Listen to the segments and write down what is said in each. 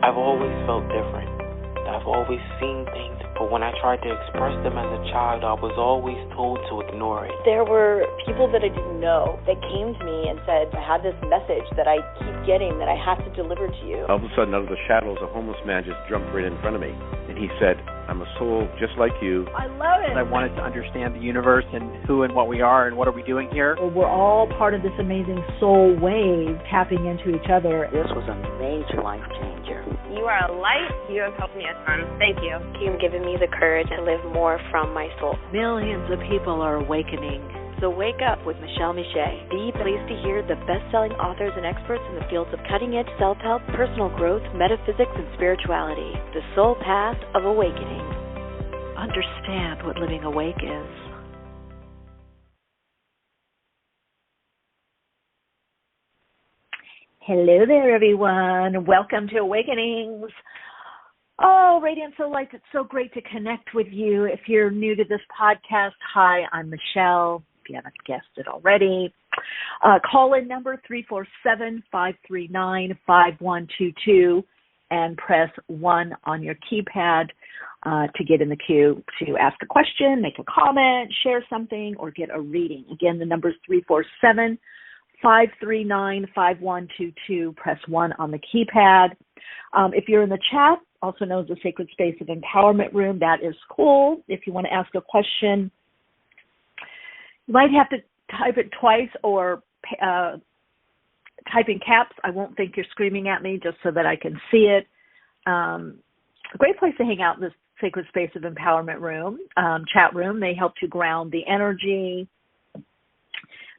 I've always felt different. I've always seen things, but when I tried to express them as a child, I was always told to ignore it. There were people that I didn't know that came to me and said, I had this message that I keep getting that I have to deliver to you. All of a sudden, out of the shadows, a homeless man just jumped right in front of me. And he said, I'm a soul just like you. I love it. I wanted to understand the universe and who and what we are and what are we doing here. Well, we're all part of this amazing soul wave tapping into each other. This was a major life changer. You are a light. You have helped me a ton. Thank you. You've given me the courage to live more from my soul. Millions of people are awakening. So wake up with Michele Meiche. Be pleased to hear the best-selling authors and experts in the fields of cutting-edge self-help, personal growth, metaphysics, and spirituality. The soul path of awakening. Understand what living awake is. Hello there, everyone. Welcome to Awakenings. Oh, Radiant Soul Lights, it's so great to connect with you. If you're new to this podcast, hi, I'm Michele. If you haven't guessed it already. Call-in number 347-539-5122 and press 1 on your keypad to get in the queue to ask a question, make a comment, share something, or get a reading. Again, the number is 347-539-5122. Press 1 on the keypad. If you're in the chat, also known as the Sacred Space of Empowerment Room, that is cool. If you want to ask a question, you might have to type it twice or type in caps. I won't think you're screaming at me just so that I can see it. A great place to hang out in this Sacred Space of Empowerment Room, chat room. They help to ground the energy.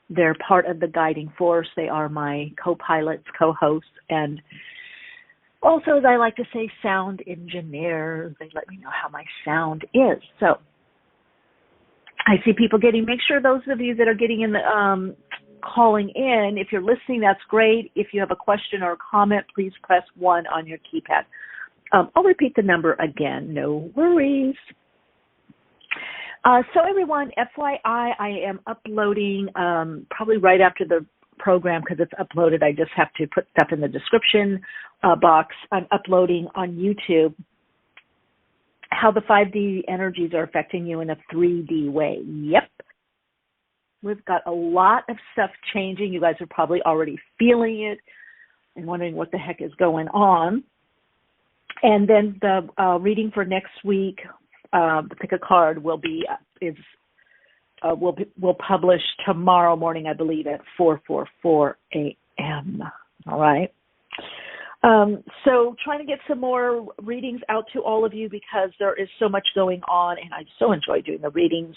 They're part of the guiding force. They are my co-pilots, co-hosts, and also, as I like to say, sound engineers. They let me know how my sound is. So I see people make sure those of you that are getting in the calling in, if you're listening, that's great. If you have a question or a comment, please press 1 on your keypad. I'll repeat the number again. No worries. So everyone, FYI, I am uploading probably right after the program because it's uploaded. I just have to put stuff in the description box. I'm uploading on YouTube how the 5D energies are affecting you in a 3D way. Yep. We've got a lot of stuff changing. You guys are probably already feeling it and wondering what the heck is going on. And then the reading for next week, pick a card, will publish tomorrow morning, I believe, at 4:44 a.m. All right. So trying to get some more readings out to all of you because there is so much going on, and I so enjoy doing the readings.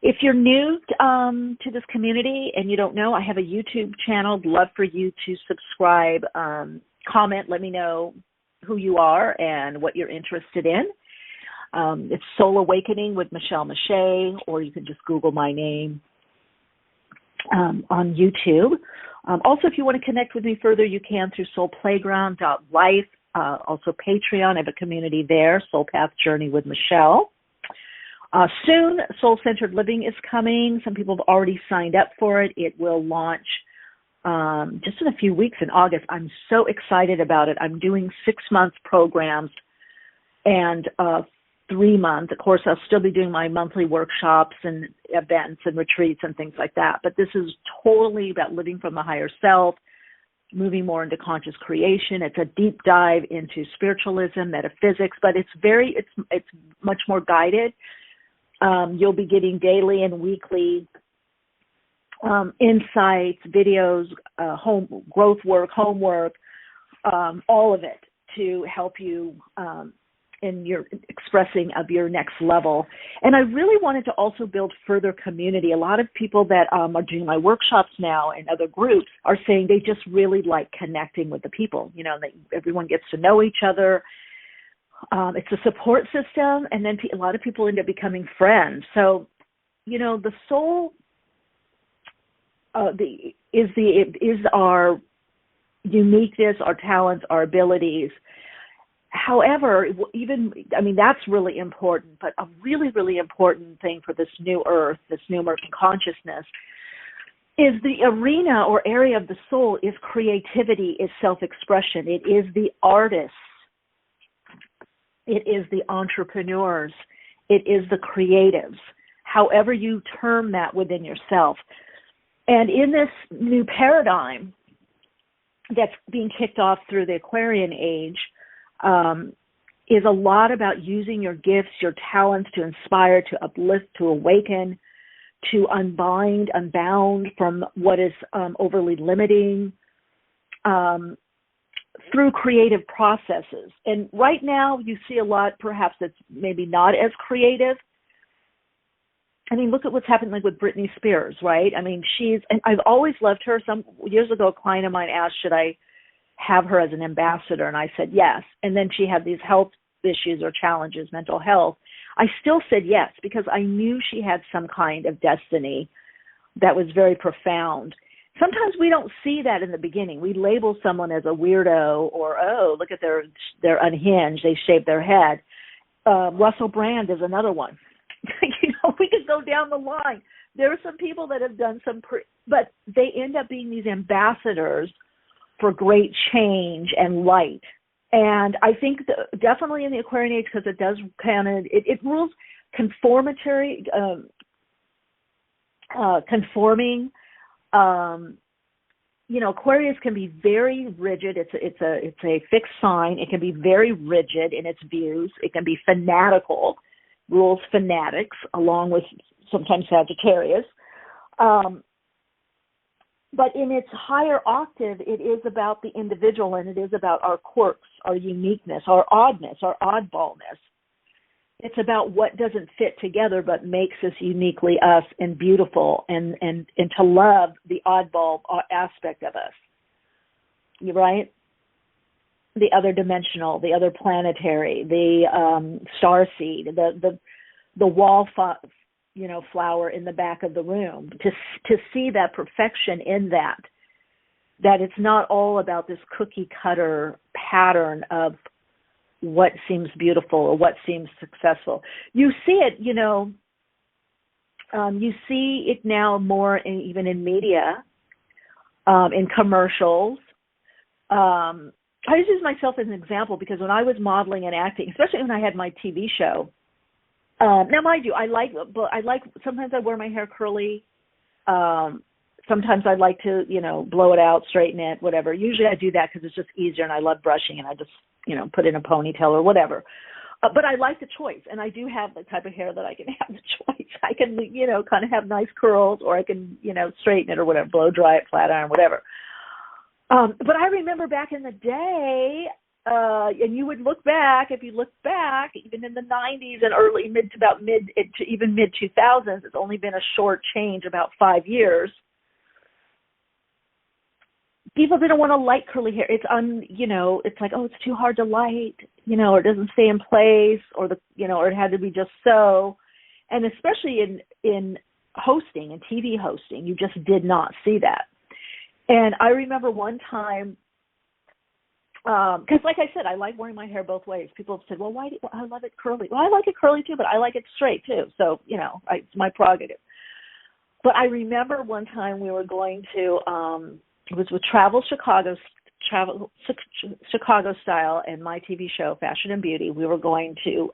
If you're new to this community and you don't know, I have a YouTube channel. I'd love for you to subscribe, comment, let me know who you are and what you're interested in. It's Soul Awakening with Michele Meiche, or you can just Google my name on YouTube. Also, if you want to connect with me further, you can through soulplayground.life, also Patreon. I have a community there, Soul Path Journey with Michele. Soon, Soul-Centered Living is coming. Some people have already signed up for it. It will launch just in a few weeks in August. I'm so excited about it. I'm doing 6-month programs and 3-month. Of course, I'll still be doing my monthly workshops and events and retreats and things like that. But this is totally about living from the higher self, moving more into conscious creation. It's a deep dive into spiritualism, metaphysics, but it's much more guided. You'll be getting daily and weekly insights, videos, growth work, homework, all of it to help you in your expressing of your next level. And I really wanted to also build further community. A lot of people that are doing my workshops now and other groups are saying they just really like connecting with the people. You know, everyone gets to know each other. It's a support system, and then a lot of people end up becoming friends. So, you know, the soul is our uniqueness, our talents, our abilities. However, that's really important, but a really, really important thing for this new earth, this new emerging consciousness, is the arena or area of the soul is creativity, is self-expression. It is the artists. It is the entrepreneurs. It is the creatives, however you term that within yourself. And in this new paradigm that's being kicked off through the Aquarian age, is a lot about using your gifts, your talents to inspire, to uplift, to awaken, to unbound from what is overly limiting through creative processes. And right now you see a lot perhaps that's maybe not as creative. I mean, look at what's happened like with Britney Spears, right? I mean, and I've always loved her. Some years ago, a client of mine asked, should I have her as an ambassador? And I said yes. And then she had these health issues or challenges, mental health. I still said yes because I knew she had some kind of destiny that was very profound. Sometimes we don't see that in the beginning. We label someone as a weirdo or, oh, look at they're unhinged, they shaved their head. Russell Brand is another one. We could go down the line. There are some people that have done but they end up being these ambassadors for great change and light. And I think definitely in the Aquarian age, because it does it rules conforming. Aquarius can be very rigid. It's a fixed sign. It can be very rigid in its views. It can be fanatical, rules fanatics, along with sometimes Sagittarius. But in its higher octave, it is about the individual, and it is about our quirks, our uniqueness, our oddness, our oddballness. It's about what doesn't fit together but makes us uniquely us and beautiful, and to love the oddball aspect of us. You're right? The other dimensional, the other planetary, the starseed, the flower in the back of the room, to see that perfection in that it's not all about this cookie cutter pattern of what seems beautiful or what seems successful. You see it, you see it now more even in media, in commercials. I just use myself as an example because when I was modeling and acting, especially when I had my TV show, now, mind you, I like, sometimes I wear my hair curly. Sometimes I like to, blow it out, straighten it, whatever. Usually I do that because it's just easier and I love brushing and I just, put in a ponytail or whatever. But I like the choice, and I do have the type of hair that I can have the choice. I can, kind of have nice curls, or I can, straighten it or whatever, blow dry it, flat iron, whatever. But I remember back in the day, and you would look back, if you look back, even in the 90s and mid 2000s, it's only been a short change, about 5 years. People didn't want to light curly hair. It's it's like, oh, it's too hard to light, or it doesn't stay in place, or or it had to be just so. And especially in hosting and TV hosting, you just did not see that. And I remember one time, because like I said, I like wearing my hair both ways. People have said, well, why do I love it curly? Well, I like it curly too, but I like it straight too. So, it's my prerogative. But I remember one time we were going to, it was with Travel Chicago Style and my TV show, Fashion and Beauty. We were going to,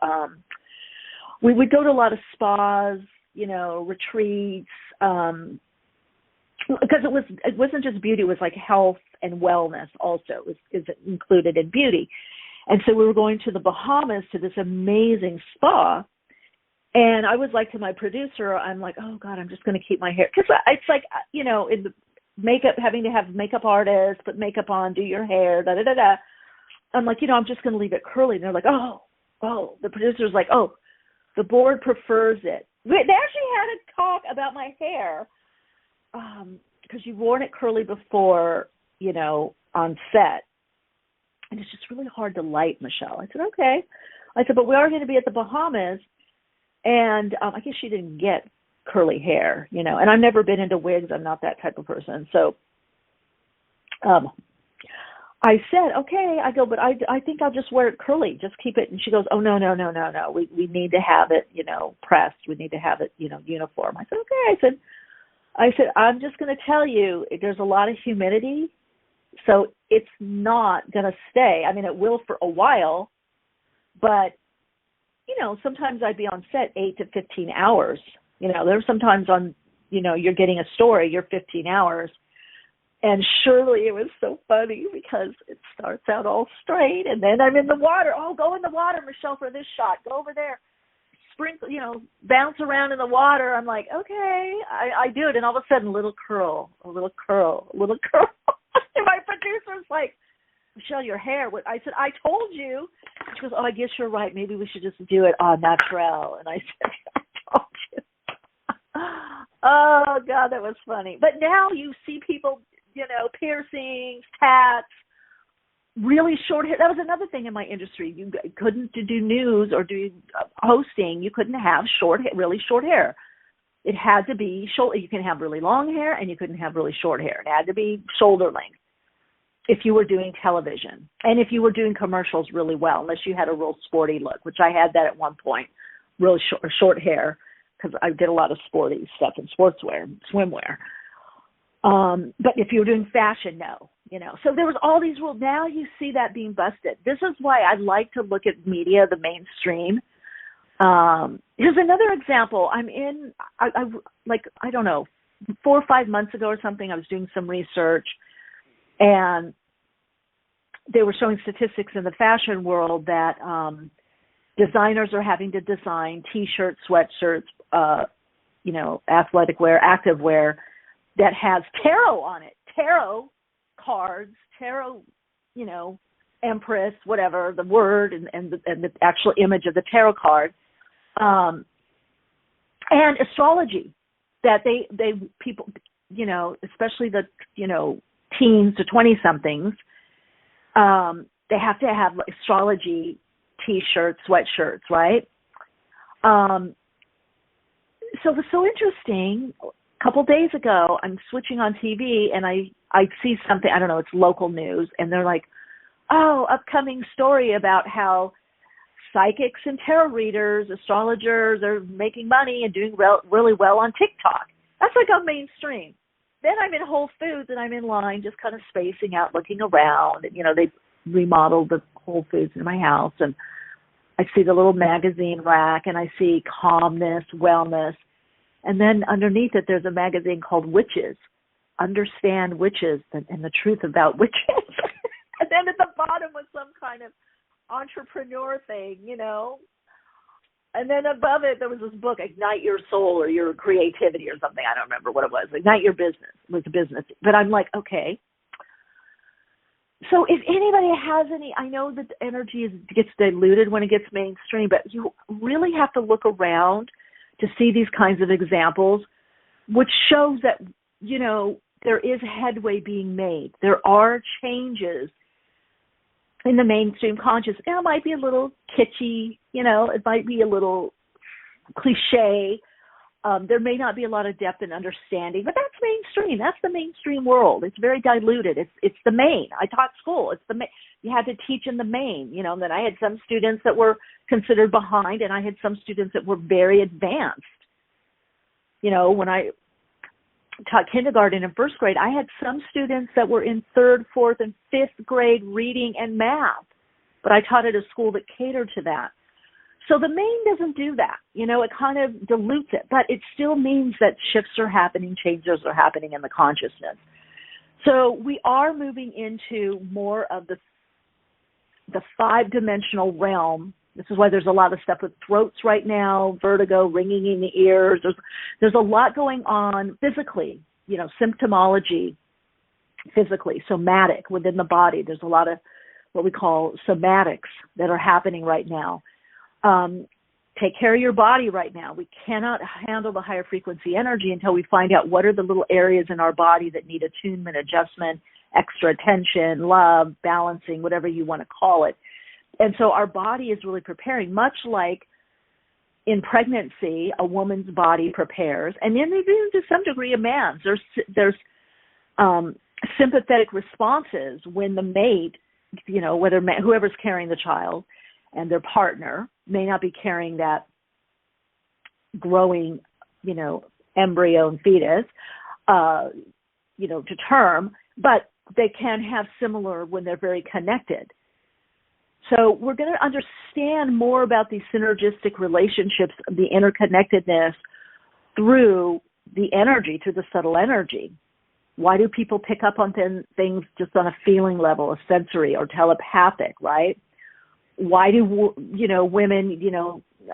we would go to a lot of spas, retreats, because it wasn't just beauty, it was like health and wellness also is included in beauty. And so we were going to the Bahamas to this amazing spa. And I was like to my producer, I'm like, oh God, I'm just going to keep my hair. Because it's like, in the makeup, having to have makeup artists, put makeup on, do your hair, da-da-da-da. I'm like, I'm just going to leave it curly. And they're like, oh, the producer's like, oh, the board prefers it. They actually had a talk about my hair. Because you've worn it curly before, on set. And it's just really hard to light, Michelle. I said, okay. I said, but we are going to be at the Bahamas. And I guess she didn't get curly hair, and I've never been into wigs. I'm not that type of person. So I said, okay. I go, but I think I'll just wear it curly. Just keep it. And she goes, oh, no. We need to have it, pressed. We need to have it, uniform. I said, okay. I said, I said, I'm just going to tell you, there's a lot of humidity, so it's not going to stay. I mean, it will for a while, but, sometimes I'd be on set 8 to 15 hours. There's sometimes on, you're getting a story, you're 15 hours. And surely it was so funny because it starts out all straight, and then I'm in the water. Oh, go in the water, Michele, for this shot. Go over there. Sprinkle, bounce around in the water. I'm like, okay, I do it. And all of a sudden, a little curl. And my producer's like, Michele, your hair. I said, I told you. She goes, oh, I guess you're right. Maybe we should just do it en naturel. And I said, I told you. Oh, God, that was funny. But now you see people, piercings, tats, really short hair. That was another thing in my industry. You couldn't do news or do hosting. You couldn't have really short hair. It had to be shoulder. You can have really long hair, and you couldn't have really short hair. It had to be shoulder length if you were doing television, and if you were doing commercials really well, unless you had a real sporty look, which I had that at one point, really short hair, because I did a lot of sporty stuff in sportswear, swimwear. But if you were doing fashion, no. So there was all these rules. Now you see that being busted. This is why I like to look at media, the mainstream. Here's another example. I'm in, I don't know, 4 or 5 months ago or something, I was doing some research, and they were showing statistics in the fashion world that designers are having to design T-shirts, sweatshirts, athletic wear, active wear that has tarot on it. Tarot cards, tarot, empress, whatever, the word and the actual image of the tarot card, and astrology, that they people, especially the, teens to 20-somethings, they have to have astrology T-shirts, sweatshirts, right? So it was so interesting. A couple days ago, I'm switching on TV, and I see something, I don't know, it's local news, and they're like, oh, upcoming story about how psychics and tarot readers, astrologers are making money and doing really well on TikTok. That's like on mainstream. Then I'm in Whole Foods, and I'm in line just kind of spacing out, looking around. And, they remodeled the Whole Foods in my house, and I see the little magazine rack, and I see calmness, wellness. And then underneath it, there's a magazine called Witches, Understand Witches and the Truth About Witches. And then at the bottom was some kind of entrepreneur thing, And then above it, there was this book, Ignite Your Soul or Your Creativity or something. I don't remember what it was. Ignite Your Business was a business. But I'm like, okay. So if anybody has any, I know that energy gets diluted when it gets mainstream, but you really have to look around to see these kinds of examples, which shows that, there is headway being made. There are changes in the mainstream consciousness. It might be a little kitschy, it might be a little cliche. There may not be a lot of depth and understanding, but that's mainstream. That's the mainstream world. It's very diluted. It's the main. I taught school. It's the main. You had to teach in the main, and then I had some students that were considered behind, and I had some students that were very advanced. When I taught kindergarten and first grade, I had some students that were in 3rd, 4th, and 5th grade reading and math, but I taught at a school that catered to that. So the main doesn't do that. It kind of dilutes it, but it still means that shifts are happening, changes are happening in the consciousness. So we are moving into more of the 5-dimensional realm. This is why there's a lot of stuff with throats right now, vertigo, ringing in the ears. There's a lot going on physically, symptomology physically, somatic within the body. There's a lot of what we call somatics that are happening right now. Take care of your body right now. We cannot handle the higher frequency energy until we find out what are the little areas in our body that need attunement, adjustment, extra attention, love, balancing, whatever you want to call it. And so our body is really preparing, much like in pregnancy, a woman's body prepares, and then even to some degree a man's. There's sympathetic responses when the mate, whether whoever's carrying the child and their partner may not be carrying that growing, embryo and fetus. to term, but they can have similar when they're very connected. So we're going to understand more about these synergistic relationships, the interconnectedness through the energy, through the subtle energy. Why do people pick up on things just on a feeling level, a sensory or telepathic, right? Why do, women,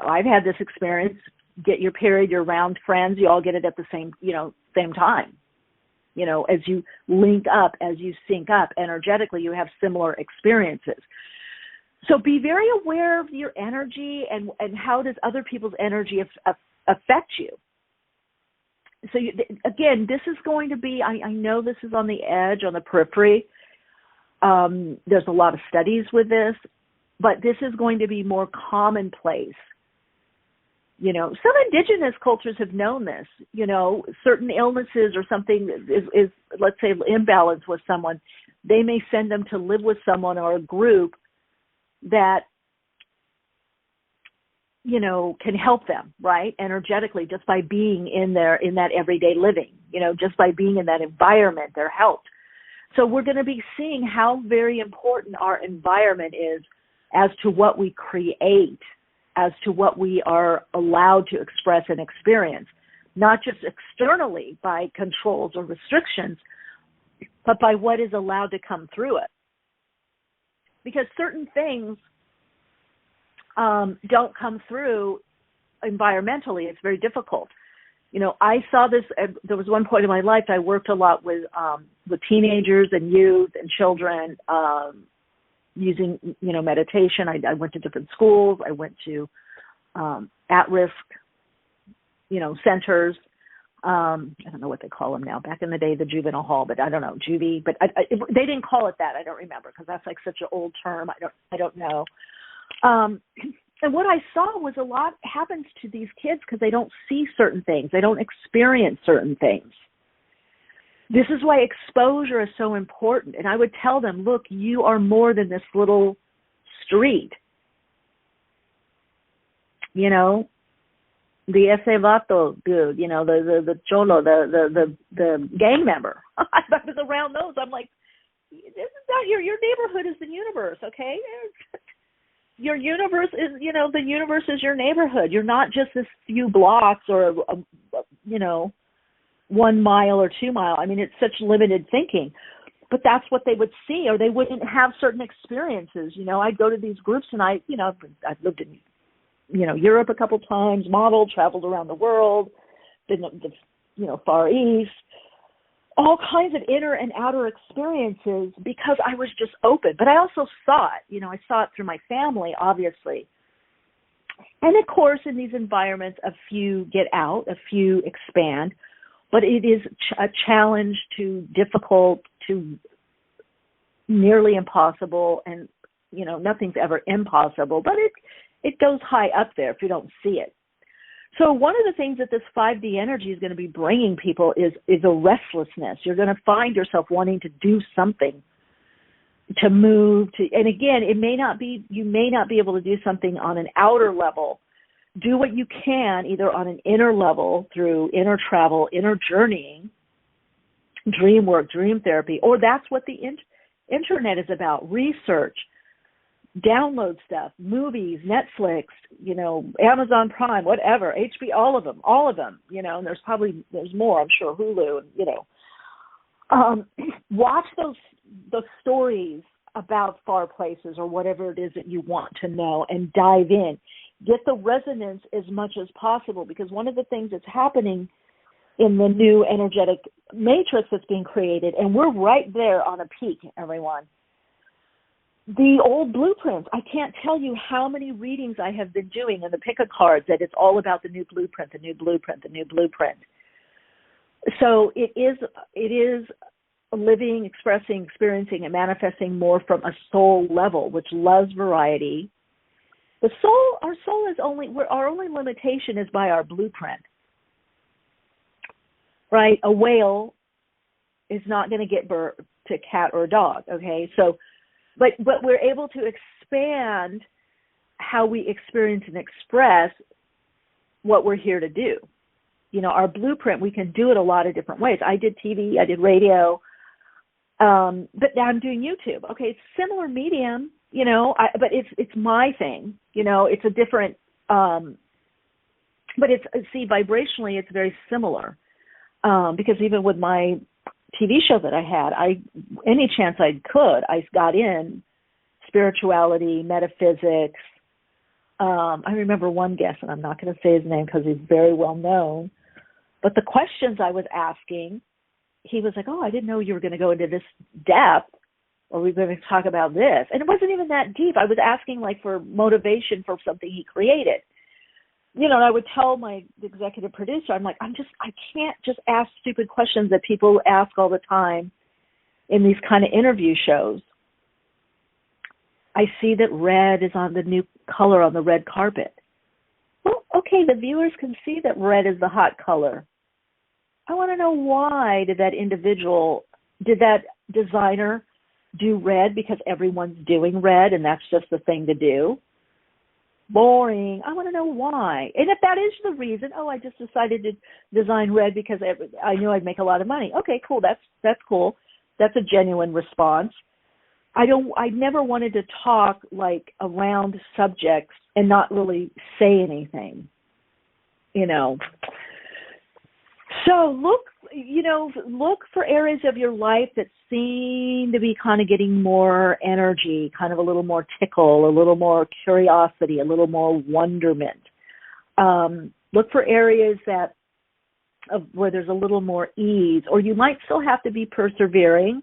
I've had this experience, get your period, you're around friends, you all get it at the same time. As you link up, as you sync up energetically, you have similar experiences. So be very aware of your energy and how does other people's energy affect you. So again, this is going to be, I know this is on the edge, on the periphery. There's a lot of studies with this, but this is going to be more commonplace. Some indigenous cultures have known this, certain illnesses or something is, let's say, imbalance with someone. They may send them to live with someone or a group that, can help them, right, energetically, just by being in that everyday living, just by being in that environment, they're helped. So we're going to be seeing how very important our environment is as to what we create, as to what we are allowed to express and experience, not just externally by controls or restrictions, but by what is allowed to come through it. Because certain things don't come through environmentally. It's very difficult. I saw this, there was one point in my life I worked a lot with teenagers and youth and children, using, meditation. I went to different schools. I went to at-risk, centers. I don't know what they call them now. Back in the day, the juvenile hall, but I don't know, juvie. But they didn't call it that. I don't remember because that's like such an old term. I don't know. And what I saw was a lot happens to these kids because they don't see certain things. They don't experience certain things. This is why exposure is so important. And I would tell them, look, you are more than this little street. The ese vato dude, the cholo, the gang member. I was around those. I'm like, this is not your neighborhood is the universe, okay? Your universe is, the universe is your neighborhood. You're not just this few blocks or, 1 mile or 2 mile. I mean, it's such limited thinking. But that's what they would see, or they wouldn't have certain experiences. I'd go to these groups and I've lived in, Europe a couple times, modeled, traveled around the world, been to, Far East, all kinds of inner and outer experiences because I was just open. But I also saw it. I saw it through my family, obviously. And, of course, in these environments, a few get out, a few expand. But it is a challenge to difficult to nearly impossible. And, nothing's ever impossible. But it goes high up there if you don't see it. So one of the things that this 5D energy is going to be bringing people is a restlessness. You're going to find yourself wanting to do something, to move, and again, you may not be able to do something on an outer level. Do what you can either on an inner level through inner travel, inner journeying, dream work, dream therapy, or that's what the internet is about, research. Download stuff, movies, Netflix, Amazon Prime, whatever, HBO, all of them, and there's more, I'm sure, Hulu, watch those stories about far places or whatever it is that you want to know and dive in. Get the resonance as much as possible, because one of the things that's happening in the new energetic matrix that's being created, and we're right there on a peak, everyone. The old blueprints, I can't tell you how many readings I have been doing in the pick a cards that it's all about the new blueprint, the new blueprint, the new blueprint. So it is living, expressing, experiencing, and manifesting more from a soul level, which loves variety. Our soul is our only limitation is by our blueprint, right? A whale is not going to get birth to a cat or a dog, okay? So, but we're able to expand how we experience and express what we're here to do. our blueprint, we can do it a lot of different ways. I did TV, I did radio, but now I'm doing YouTube. Okay, it's similar medium, but it's my thing. It's a different, but vibrationally, it's very similar. Because even with my TV show that I had, any chance I got in spirituality, metaphysics. I remember one guest, and I'm not going to say his name because he's very well known, but the questions I was asking, he was like, oh, I didn't know you were going to go into this depth, or we were going to talk about this. And it wasn't even that deep. I was asking for motivation for something he created. And I would tell my executive producer, I'm like, I can't just ask stupid questions that people ask all the time in these kind of interview shows. I see that red is on the new color on the red carpet. Well, okay, the viewers can see that red is the hot color. I want to know why did that designer do red because everyone's doing red and that's just the thing to do? Boring. I want to know why. And if that is the reason, I just decided to design red because I knew I'd make a lot of money. Okay, cool. That's cool. That's a genuine response. I never wanted to talk around subjects and not really say anything, So look for areas of your life that seem to be kind of getting more energy, kind of a little more tickle, a little more curiosity, a little more wonderment. Look for areas where there's a little more ease, or you might still have to be persevering,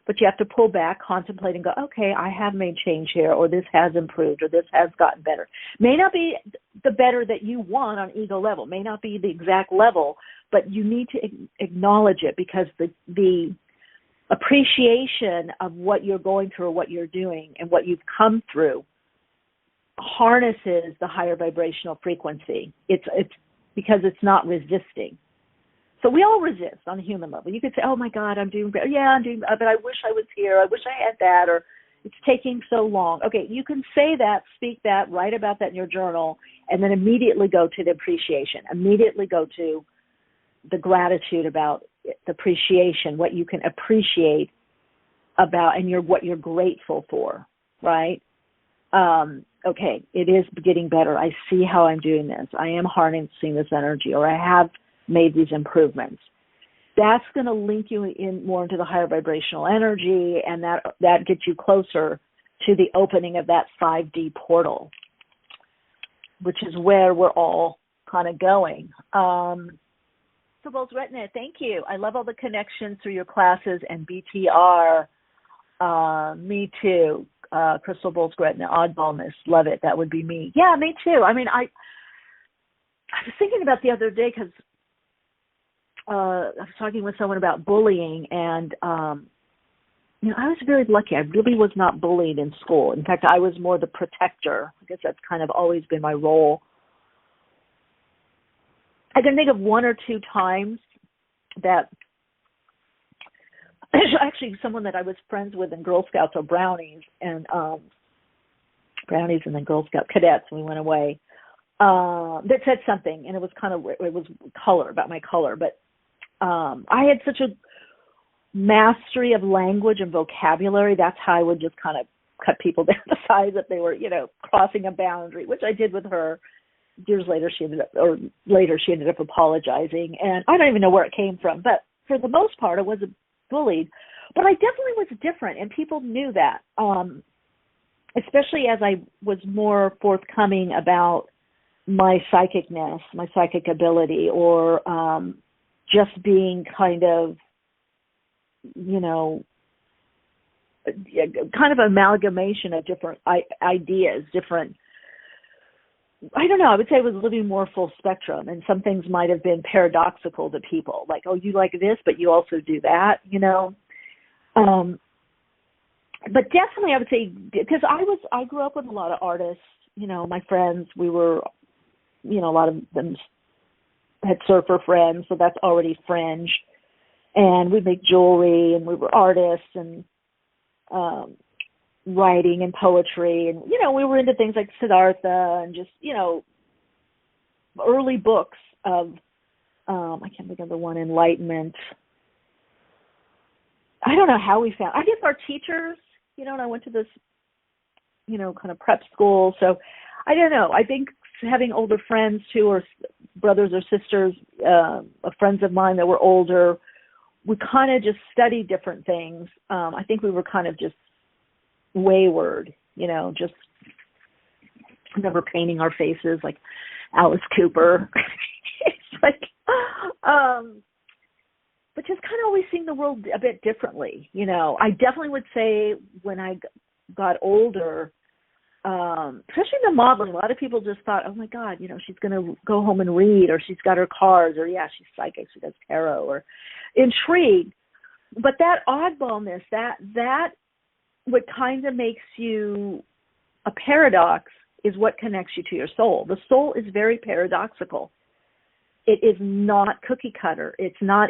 but you have to pull back, contemplate, and go, okay, I have made change here, or this has improved, or this has gotten better. May not be the better that you want on ego level, may not be the exact level, but you need to acknowledge it because the appreciation of what you're going through or what you're doing and what you've come through harnesses the higher vibrational frequency. It's because it's not resisting. So we all resist on a human level. You could say, oh, my God, I'm doing great. Yeah, I'm doing, but I wish I was here. I wish I had that, or it's taking so long. Okay, you can say that, speak that, write about that in your journal, and then immediately go to the appreciation. Immediately go to the gratitude about the appreciation, what you can appreciate about, and what you're grateful for, right? Okay, it is getting better. I see how I'm doing this. I am harnessing this energy, or I have made these improvements. That's going to link you in more into the higher vibrational energy, and that gets you closer to the opening of that 5D portal, which is where we're all kind of going. So, Bolz-Retna, thank you. I love all the connections through your classes and BTR. Me too. Crystal Bolz-Retna, oddballness. Love it. That would be me. Yeah, me too. I mean, I was thinking about the other day because I was talking with someone about bullying, and I was very lucky. I really was not bullied in school. In fact, I was more the protector. I guess that's kind of always been my role. I can think of one or two times that actually someone that I was friends with in Girl Scouts or Brownies, and then Girl Scout cadets, and we went away, that said something, and it was color, about my color, but I had such a mastery of language and vocabulary. That's how I would just kind of cut people down to size if they were, crossing a boundary, which I did with her. Years later, she ended up apologizing, and I don't even know where it came from. But for the most part, I wasn't bullied. But I definitely was different, and people knew that, especially as I was more forthcoming about my psychicness, my psychic ability, or just being kind of, kind of amalgamation of different ideas, different, I don't know, I would say I was living more full spectrum, and some things might have been paradoxical to people, like, oh, you like this, but you also do that, But definitely I would say, because I grew up with a lot of artists, my friends, we were, a lot of them had surfer friends, so that's already fringe. And we'd make jewelry, and we were artists, and writing and poetry, and we were into things like Siddhartha and just early books of I can't think of the one, enlightenment. I don't know how we found, I guess our teachers, and I went to this, kind of prep school. So I don't know. I think having older friends too, or brothers or sisters, friends of mine that were older, we kind of just studied different things. I think we were kind of just wayward, just never painting our faces like Alice Cooper. It's like, but just kind of always seeing the world a bit differently. I definitely would say when I got older, especially the modeling, a lot of people just thought, oh my God, she's going to go home and read, or she's got her cards, or yeah, she's psychic, she does tarot, or intrigued. But that oddballness, that what kind of makes you a paradox is what connects you to your soul. The soul is very paradoxical. It is not cookie cutter. It's not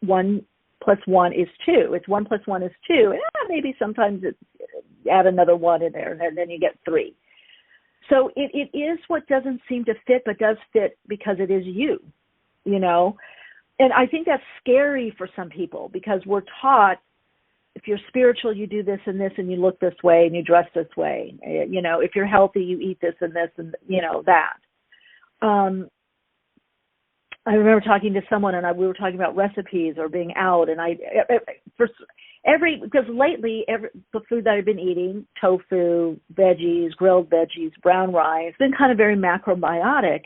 1 + 1 is 2. It's 1 + 1 is 2. And maybe sometimes it's add another 1 in there, and then you get 3. So it is what doesn't seem to fit, but does fit because it is you, And I think that's scary for some people, because we're taught, if you're spiritual, you do this and this, and you look this way, and you dress this way. If you're healthy, you eat this and this, and that. I remember talking to someone, and we were talking about recipes or being out, and because lately the food that I've been eating, tofu, veggies, grilled veggies, brown rice, been kind of very macrobiotic.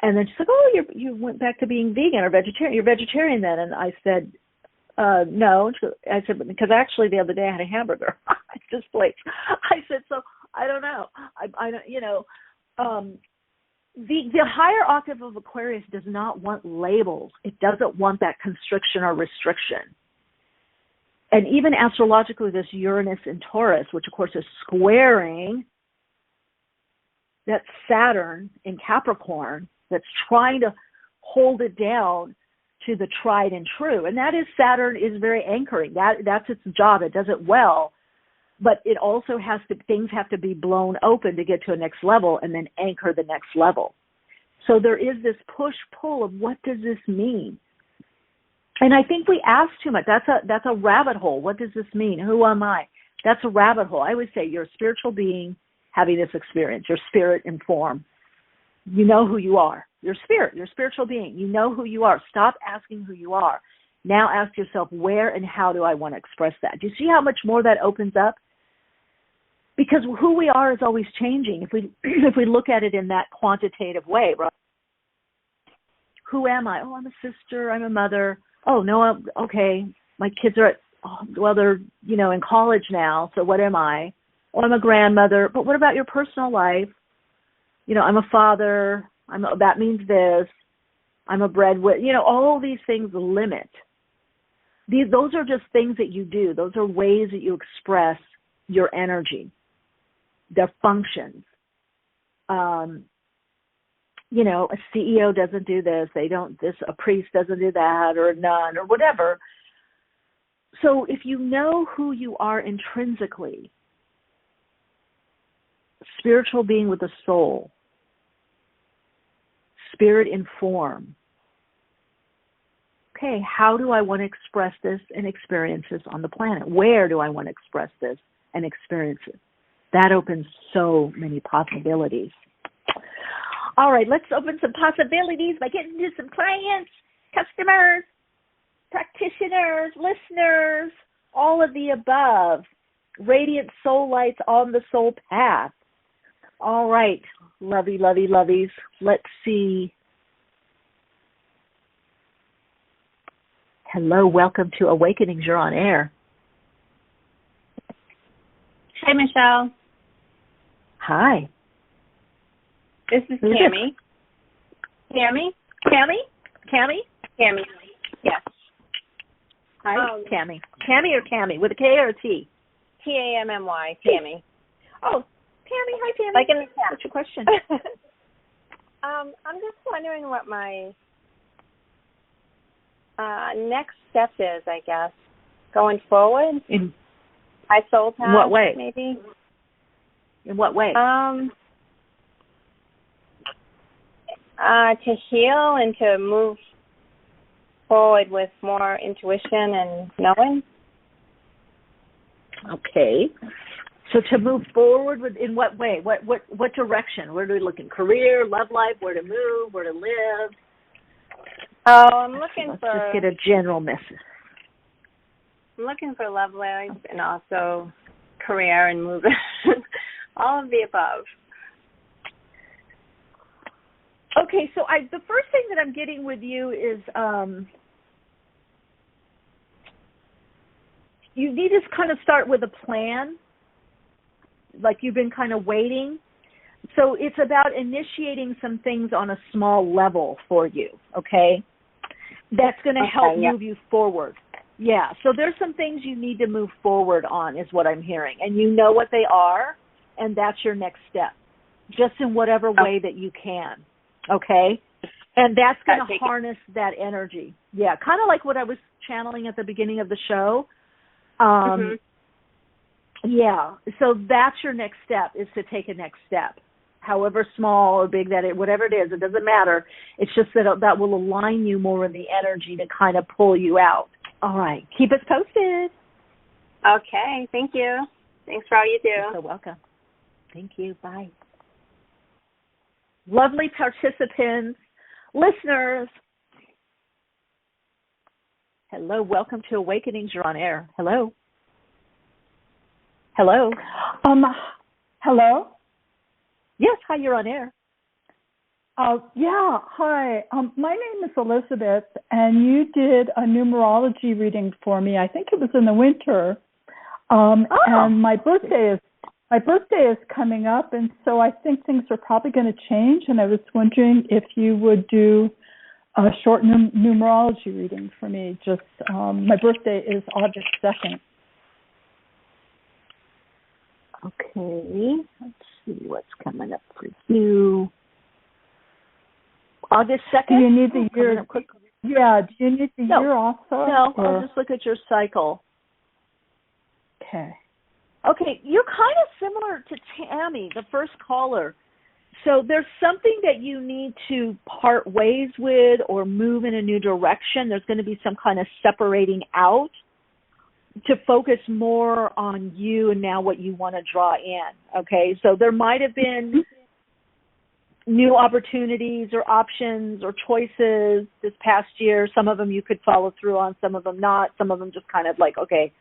And then she's like, oh, you went back to being vegan or vegetarian. You're vegetarian then? And I said, no. I said, because actually the other day I had a hamburger at this place. I said, so I don't know. I don't, The higher octave of Aquarius does not want labels. It doesn't want that constriction or restriction. And even astrologically, this Uranus in Taurus, which of course is squaring that Saturn in Capricorn, that's trying to hold it down to the tried and true. And that is, Saturn is very anchoring. That's its job. It does it well. But it also things have to be blown open to get to a next level and then anchor the next level. So there is this push-pull of, what does this mean? And I think we ask too much. That's a rabbit hole. What does this mean? Who am I? That's a rabbit hole. I always say you're a spiritual being having this experience. Your spirit in form. You know who you are. Your spirit, your spiritual being. You know who you are. Stop asking who you are. Now ask yourself, where and how do I want to express that? Do you see how much more that opens up? Because who we are is always changing. If we look at it in that quantitative way, right? Who am I? Oh, I'm a sister. I'm a mother. Oh, no, okay. My kids are they're, in college now. So what am I? Oh, I'm a grandmother. But what about your personal life? I'm a father. That means this. I'm a breadwinner. All these things limit. Those are just things that you do. Those are ways that you express your energy. Their functions. A CEO doesn't do this. A priest doesn't do that, or a nun, or whatever. So if you know who you are intrinsically, spiritual being with a soul, spirit in form, okay, how do I want to express this and experience this on the planet? Where do I want to express this and experience it? That opens so many possibilities. All right, let's open some possibilities by getting to some clients, customers, practitioners, listeners, all of the above. Radiant soul lights on the soul path. All right, lovey, lovey, loveys. Let's see. Hello, welcome to Awakenings. You're on air. Hi, Michelle. Hi. This is Tammy. Tammy? Tammy? Tammy. Yes. Hi, Tammy. Tammy or Tammy? With a K or a T? Tammy. Tammy. Oh, Tammy. Hi, Tammy. Like in the chat. What's your question? I'm just wondering what my next step is, I guess, going forward. In my soul path. In what way? Maybe. In what way? To heal and to move forward with more intuition and knowing. Okay. So to move forward in what way? What direction? Where do we look in career, love life, where to move, where to live? Oh, I'm looking Let's just get a general message. I'm looking for love life and also career and movement. All of the above. Okay, so the first thing that I'm getting with you is you need to kind of start with a plan, like you've been kind of waiting. So it's about initiating some things on a small level for you, okay? That's going to help move you forward. Yeah, so there's some things you need to move forward on is what I'm hearing. And you know what they are, and that's your next step, just in whatever way that you can, okay? And that's going to harness that energy. Yeah, kind of like what I was channeling at the beginning of the show. Yeah, so that's your next step, is to take a next step. However small or big whatever it is, it doesn't matter. It's just that will align you more in the energy to kind of pull you out. All right. Keep us posted. Okay. Thank you. Thanks for all you do. You're so welcome. Thank you. Bye. Lovely participants, listeners. Hello. Welcome to Awakenings. You're on air. Hello. Hello. Hello? Yes. Hi. You're on air. Yeah, hi. My name is Elizabeth, and you did a numerology reading for me. I think it was in the winter. And my birthday is coming up, and so I think things are probably going to change. And I was wondering if you would do a short numerology reading for me. Just my birthday is August 2nd. Okay. Let's see what's coming up for you. August 2nd? Do you need the year? Yeah, do you need the year also? No, I'll just look at your cycle. Okay. Okay, you're kind of similar to Tammy, the first caller. So there's something that you need to part ways with or move in a new direction. There's going to be some kind of separating out to focus more on you and now what you want to draw in, okay? So there might have been new opportunities or options or choices this past year. Some of them you could follow through on, some of them not. Some of them just kind of like, okay,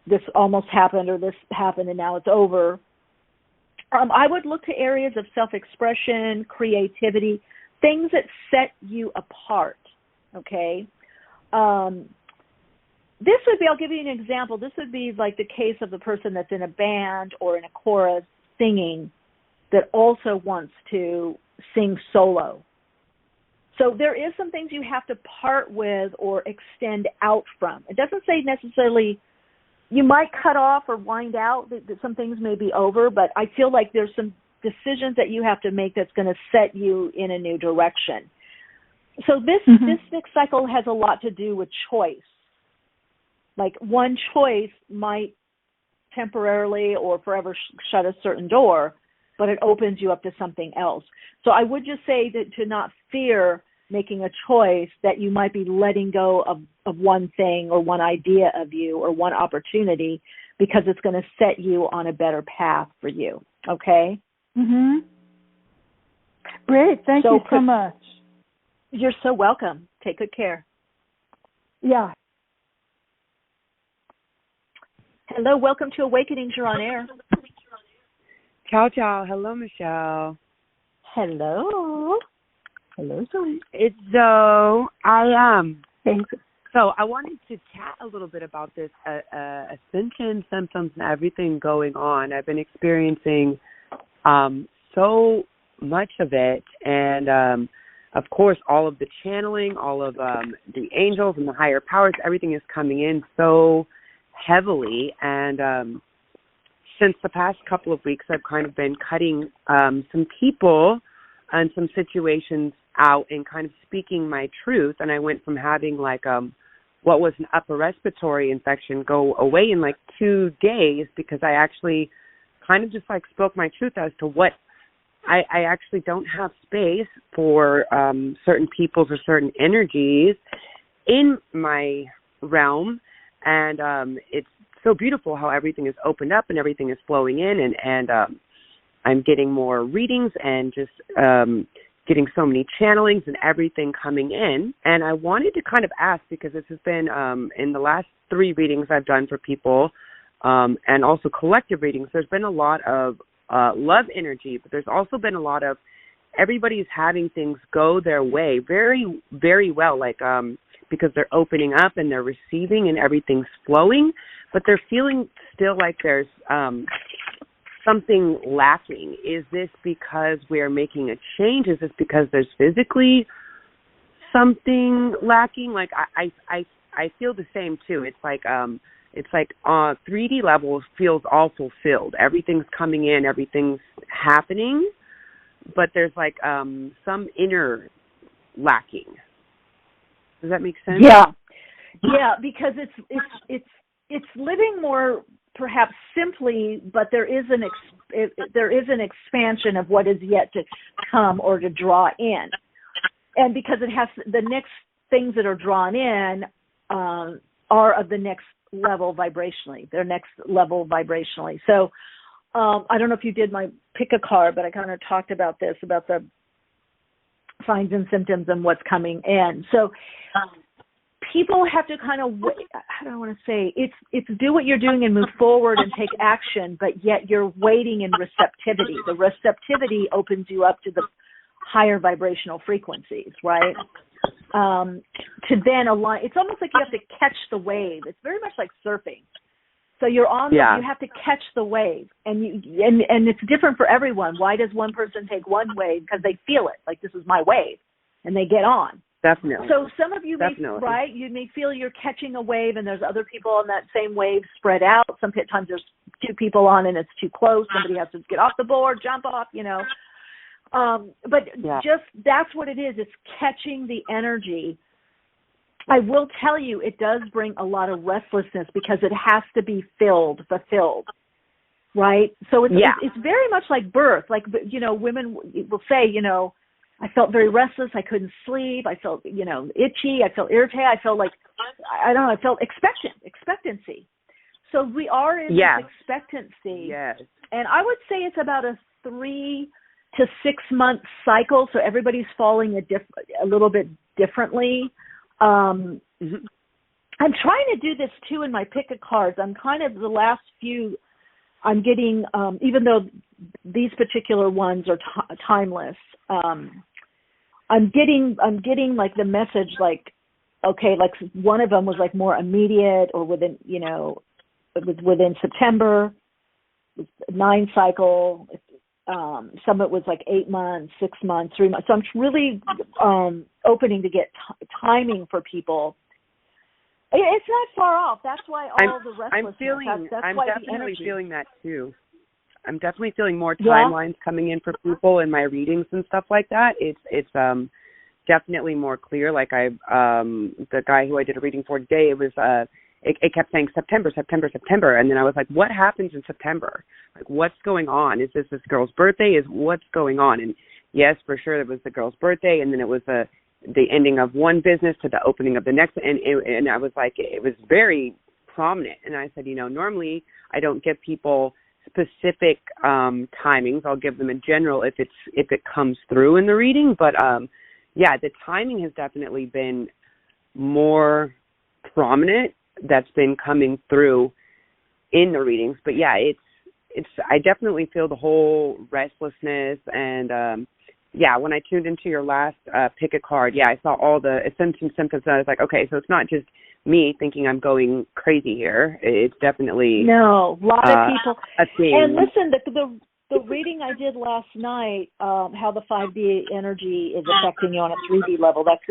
this almost happened or this happened and now it's over. I would look to areas of self-expression, creativity, things that set you apart, okay? This would be, I'll give you an example. This would be like the case of the person that's in a band or in a chorus singing that also wants to sing solo. So there is some things you have to part with or extend out from. It doesn't say necessarily you might cut off or wind out, that some things may be over, but I feel like there's some decisions that you have to make that's going to set you in a new direction. So this next cycle has a lot to do with choice. Like one choice might temporarily or forever shut a certain door, but it opens you up to something else. So I would just say that to not fear making a choice, that you might be letting go of one thing or one idea of you or one opportunity, because it's going to set you on a better path for you. Okay? Great. Thank you so much. You're so welcome. Take good care. Yeah. Hello. Welcome to Awakenings. You're on air. Ciao, ciao. Hello, Michelle. Hello. Hello, Zoe. It's Zoe. Thanks. So I wanted to chat a little bit about this ascension symptoms and everything going on. I've been experiencing so much of it, and of course, all of the channeling, all of the angels and the higher powers, everything is coming in so heavily, and since the past couple of weeks, I've kind of been cutting some people and some situations out and kind of speaking my truth. And I went from having like what was an upper respiratory infection go away in like 2 days, because I actually kind of just like spoke my truth as to what I actually don't have space for certain peoples or certain energies. in my realm, and it's so beautiful how everything is opened up and everything is flowing in, and I'm getting more readings and just getting so many channelings and everything coming in. And I wanted to kind of ask, because this has been in the last 3 readings I've done for people, and also collective readings, there's been a lot of love energy, but there's also been a lot of everybody's having things go their way very, very well, like because they're opening up and they're receiving and everything's flowing, but they're feeling still like there's something lacking. Is this because we're making a change? Is this because there's physically something lacking? Like I feel the same too. It's like 3D level feels all fulfilled. Everything's coming in, everything's happening, but there's like some inner lacking. Does that make sense? Yeah, because it's living more perhaps simply, but there is an expansion of what is yet to come or to draw in, and because it has the next things that are drawn in are of the next level vibrationally. They're next level vibrationally. So I don't know if you did my pick a card, but I kind of talked about this, about the signs and symptoms and what's coming in. So people have to kind of, how do I want to say, it's do what you're doing and move forward and take action, but yet you're waiting in receptivity. The receptivity opens you up to the higher vibrational frequencies, right? To then align. It's almost like you have to catch the wave. It's very much like surfing. So you're on. You have to catch the wave, and it's different for everyone. Why does one person take one wave? Because they feel it, like this is my wave, and they get on. Definitely. So some of you you may feel you're catching a wave, and there's other people on that same wave spread out. Sometimes there's 2 people on, and it's too close. Somebody has to get off the board, jump off, But just that's what it is. It's catching the energy. I will tell you, it does bring a lot of restlessness because it has to be fulfilled, right? So it's very much like birth. Like, women will say, I felt very restless. I couldn't sleep. I felt, itchy. I felt irritated. I felt like, I don't know, I felt expectancy. So we are in this expectancy. Yes. And I would say it's about a 3 to 6 month cycle. So everybody's falling a little bit differently. I'm trying to do this too in my pick a cards. I'm kind of the last few I'm getting, even though these particular ones are timeless, I'm getting like the message, like, okay, like one of them was like more immediate or within, it was within September, 9 cycle. Some of it was like 8 months, 6 months, 3 months. So I'm really opening to get timing for people. It's not far off. That's why all the restlessness. I'm definitely feeling that too. I'm definitely feeling more timelines coming in for people in my readings and stuff like that. It's definitely more clear. Like the guy who I did a reading for today, it was it kept saying September, and then I was like, what happens in September? Like, what's going on? Is this girl's birthday? What's going on? And yes, for sure, it was the girl's birthday, and then it was the ending of one business to the opening of the next, and I was like, it was very prominent. And I said, normally I don't give people specific timings. I'll give them in general if it comes through in the reading. But the timing has definitely been more prominent. That's been coming through in the readings. But it's I definitely feel the whole restlessness and when I tuned into your last pick a card, I saw all the symptoms, and I was like, okay, so it's not just me thinking I'm going crazy here. It's definitely a lot of people. A thing. And listen, the reading I did last night, how the 5D energy is affecting you on a 3D level. That's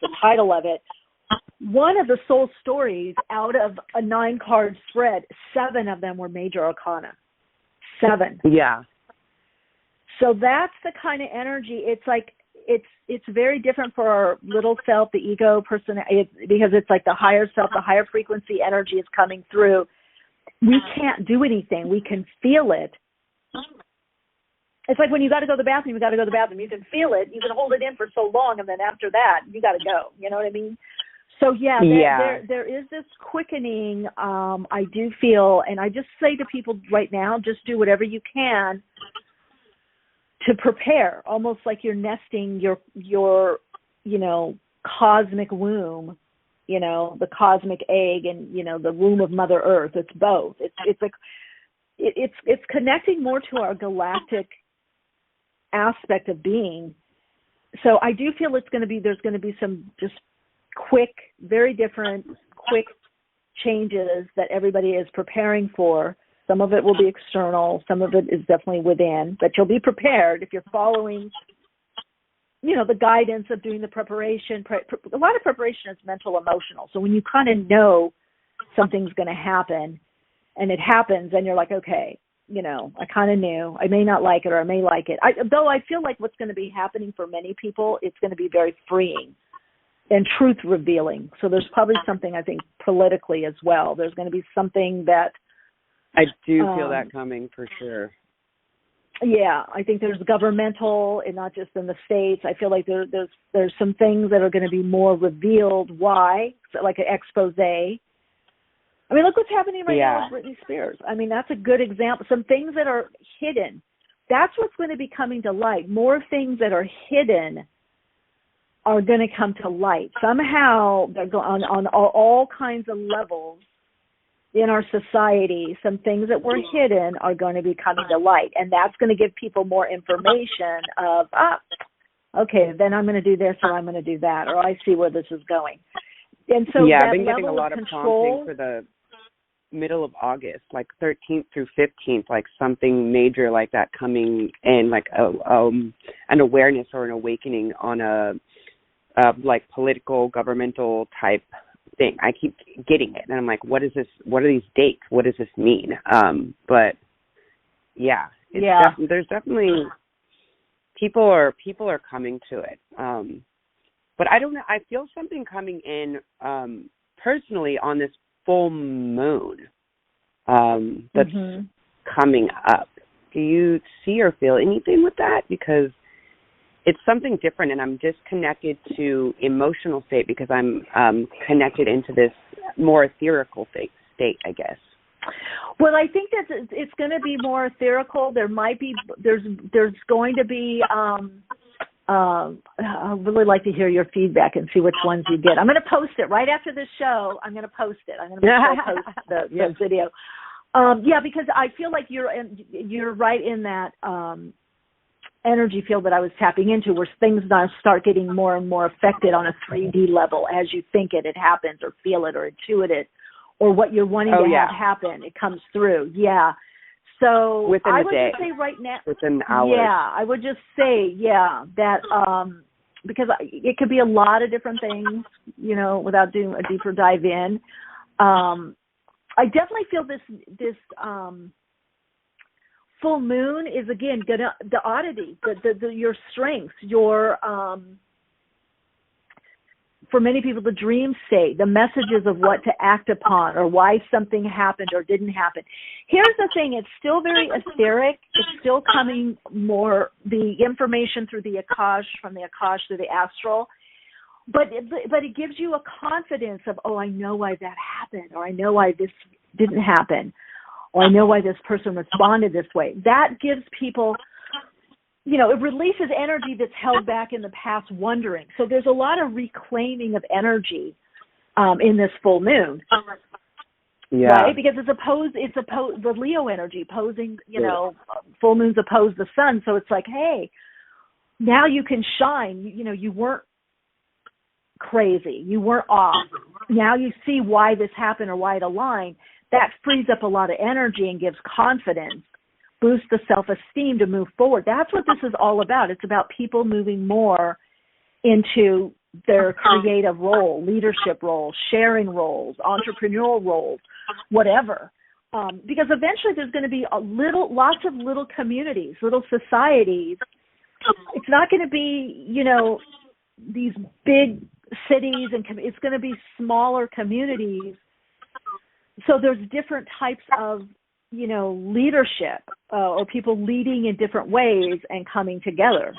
the title of it. One of the soul stories out of a 9-card spread, 7 of them were major arcana. 7. Yeah. So that's the kind of energy. It's like it's very different for our little self, the ego person, because it's like the higher self, the higher frequency energy is coming through. We can't do anything. We can feel it. It's like when you got to go to the bathroom, you got to go to the bathroom. You can feel it. You can hold it in for so long, and then after that, you got to go. You know what I mean? So there is this quickening. I do feel, and I just say to people right now, just do whatever you can to prepare, almost like you're nesting your cosmic womb, the cosmic egg, and the womb of Mother Earth. It's both. It's connecting more to our galactic aspect of being. So I do feel there's going to be some just quick, very different, quick changes that everybody is preparing for. Some of it will be external. Some of it is definitely within. But you'll be prepared if you're following, the guidance of doing the preparation. A lot of preparation is mental, emotional. So when you kind of know something's going to happen, and it happens, and you're like, okay, I kind of knew. I may not like it, or I may like it. Though I feel like what's going to be happening for many people, it's going to be very freeing and truth revealing. So there's probably something, I think, politically as well. There's going to be something that I do feel that coming for sure. Yeah, I think there's governmental, and not just in the States. I feel like there's some things that are going to be more revealed. Why? Like an expose. I mean, look what's happening right now with Britney Spears. I mean, that's a good example. Some things that are hidden. That's what's going to be coming to light. More things that are hidden are going to come to light. Somehow, they're going on all kinds of levels in our society. Some things that were hidden are going to be coming to light, and that's going to give people more information of, okay, then I'm going to do this, or I'm going to do that, or I see where this is going. And so I've been getting a lot of prompting for the middle of August, like 13th through 15th, like something major like that coming in, like an awareness or an awakening on a like political, governmental type thing. I keep getting it, and I'm like, what is this? What are these dates? What does this mean? But there's definitely people are coming to it. But I don't know. I feel something coming in personally on this full moon that's coming up. Do you see or feel anything with that? Because it's something different, and I'm disconnected to emotional state because I'm connected into this more ethereal state, I guess. Well, I think that it's going to be more ethereal. There's going to be. I'd really like to hear your feedback and see which ones you get. I'm going to post it right after this show. I'm going to post it. I'm going to post the video. Because I feel like you're right in that energy field that I was tapping into, where things now start getting more and more affected on a 3D level as you think it happens, or feel it, or intuit it, or what you're wanting to have happen. It comes through. Yeah. So within I a would day, just say right now, within hours. Yeah, I would just say, that because it could be a lot of different things, without doing a deeper dive in. I definitely feel this full moon is, again, the oddity, your strengths, your for many people, the dream state, the messages of what to act upon, or why something happened or didn't happen. Here's the thing. It's still very etheric. It's still coming more, the information through the Akash, from the Akash to the astral. But it gives you a confidence of, I know why that happened, or I know why this didn't happen, or I know why this person responded this way. That gives people, it releases energy that's held back in the past, wondering. So there's a lot of reclaiming of energy in this full moon. Yeah. Right? Because it's opposed, the Leo energy opposing, full moons oppose the sun. So it's like, hey, now you can shine. You weren't crazy. You weren't off. Now you see why this happened or why it aligned. That frees up a lot of energy and gives confidence, boosts the self-esteem to move forward. That's what this is all about. It's about people moving more into their creative role, leadership roles, sharing roles, entrepreneurial roles, whatever. Because eventually there's going to be lots of little communities, little societies. It's not going to be, these big cities, and it's going to be smaller communities. So there's different types of, leadership or people leading in different ways and coming together,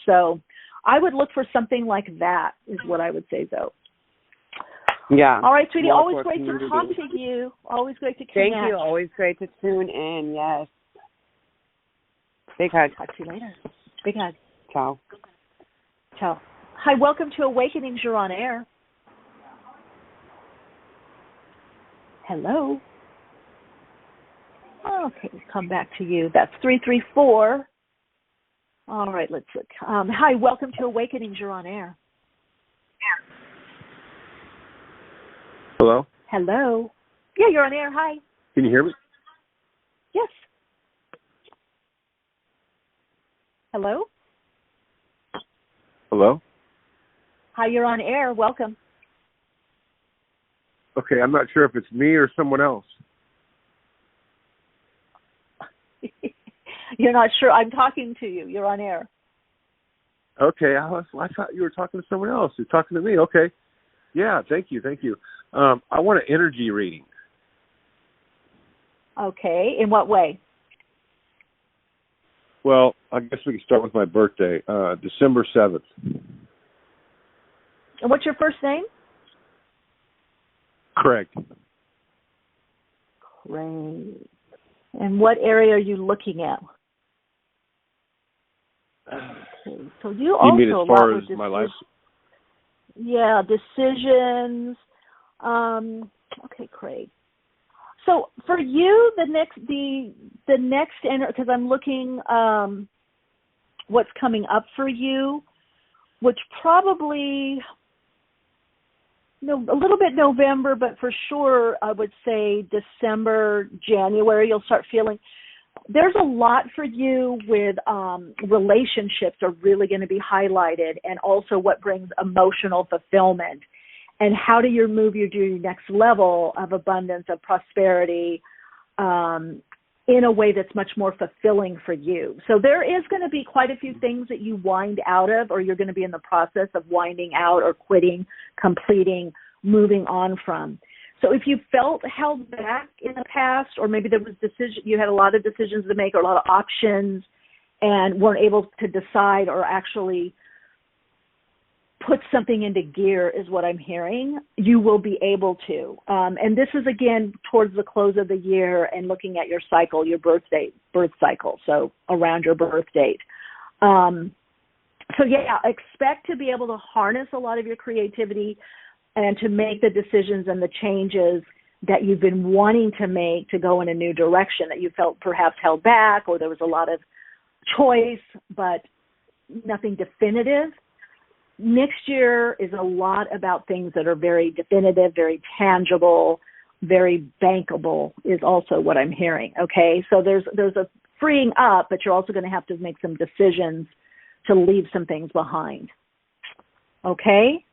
So I would look for something like that is what I would say, though. Yeah. All right, sweetie. More Always for great community. to talk to you. Always great to connect. Thank you. Always great to tune in. Yes. Big hug. Talk to you later. Big hug. Ciao. Ciao. Hi, welcome to Awakenings. You're on air. Hello. Okay, come back to you. That's 334. All right, let's look. Hi, welcome to Awakenings. You're on air. Hello? Hello. Yeah, you're on air. Hi. Can you hear me? Yes. Hello? Hello? Hi, you're on air. Welcome. Okay, I'm not sure if it's me or someone else. You're not sure. I'm talking to you. You're on air. Okay, I thought you were talking to someone else. You're talking to me. Okay. Yeah, thank you. I want an energy reading. Okay, in what way? Well, I guess we can start with my birthday, December 7th. And what's your first name? Craig. Craig. And what area are you looking at? Okay, so you also mean as far as my life? Yeah, decisions. Okay, Craig. So for you, the next, because I'm looking what's coming up for you, which probably a little bit November, but for sure I would say December, January, you'll start feeling. There's a lot for you with relationships are really going to be highlighted, and also what brings emotional fulfillment, and how do you move you to your next level of abundance, of prosperity, in a way that's much more fulfilling for you. So there is going to be quite a few things that you wind out of, or you're going to be in the process of winding out or quitting, completing, moving on from. So if you felt held back in the past, or maybe there was you had a lot of decisions to make or a lot of options and weren't able to decide or actually put something into gear, is what I'm hearing, you will be able to. And this is, again, towards the close of the year and looking at your cycle, your birth cycle, so around your birth date. So, yeah, expect to be able to harness a lot of your creativity and to make the decisions and the changes that you've been wanting to make to go in a new direction that you felt perhaps held back, or there was a lot of choice but nothing definitive. Next year is a lot about things that are very definitive, very tangible, very bankable is also what I'm hearing, okay? So there's a freeing up, but you're also going to have to make some decisions to leave some things behind, okay?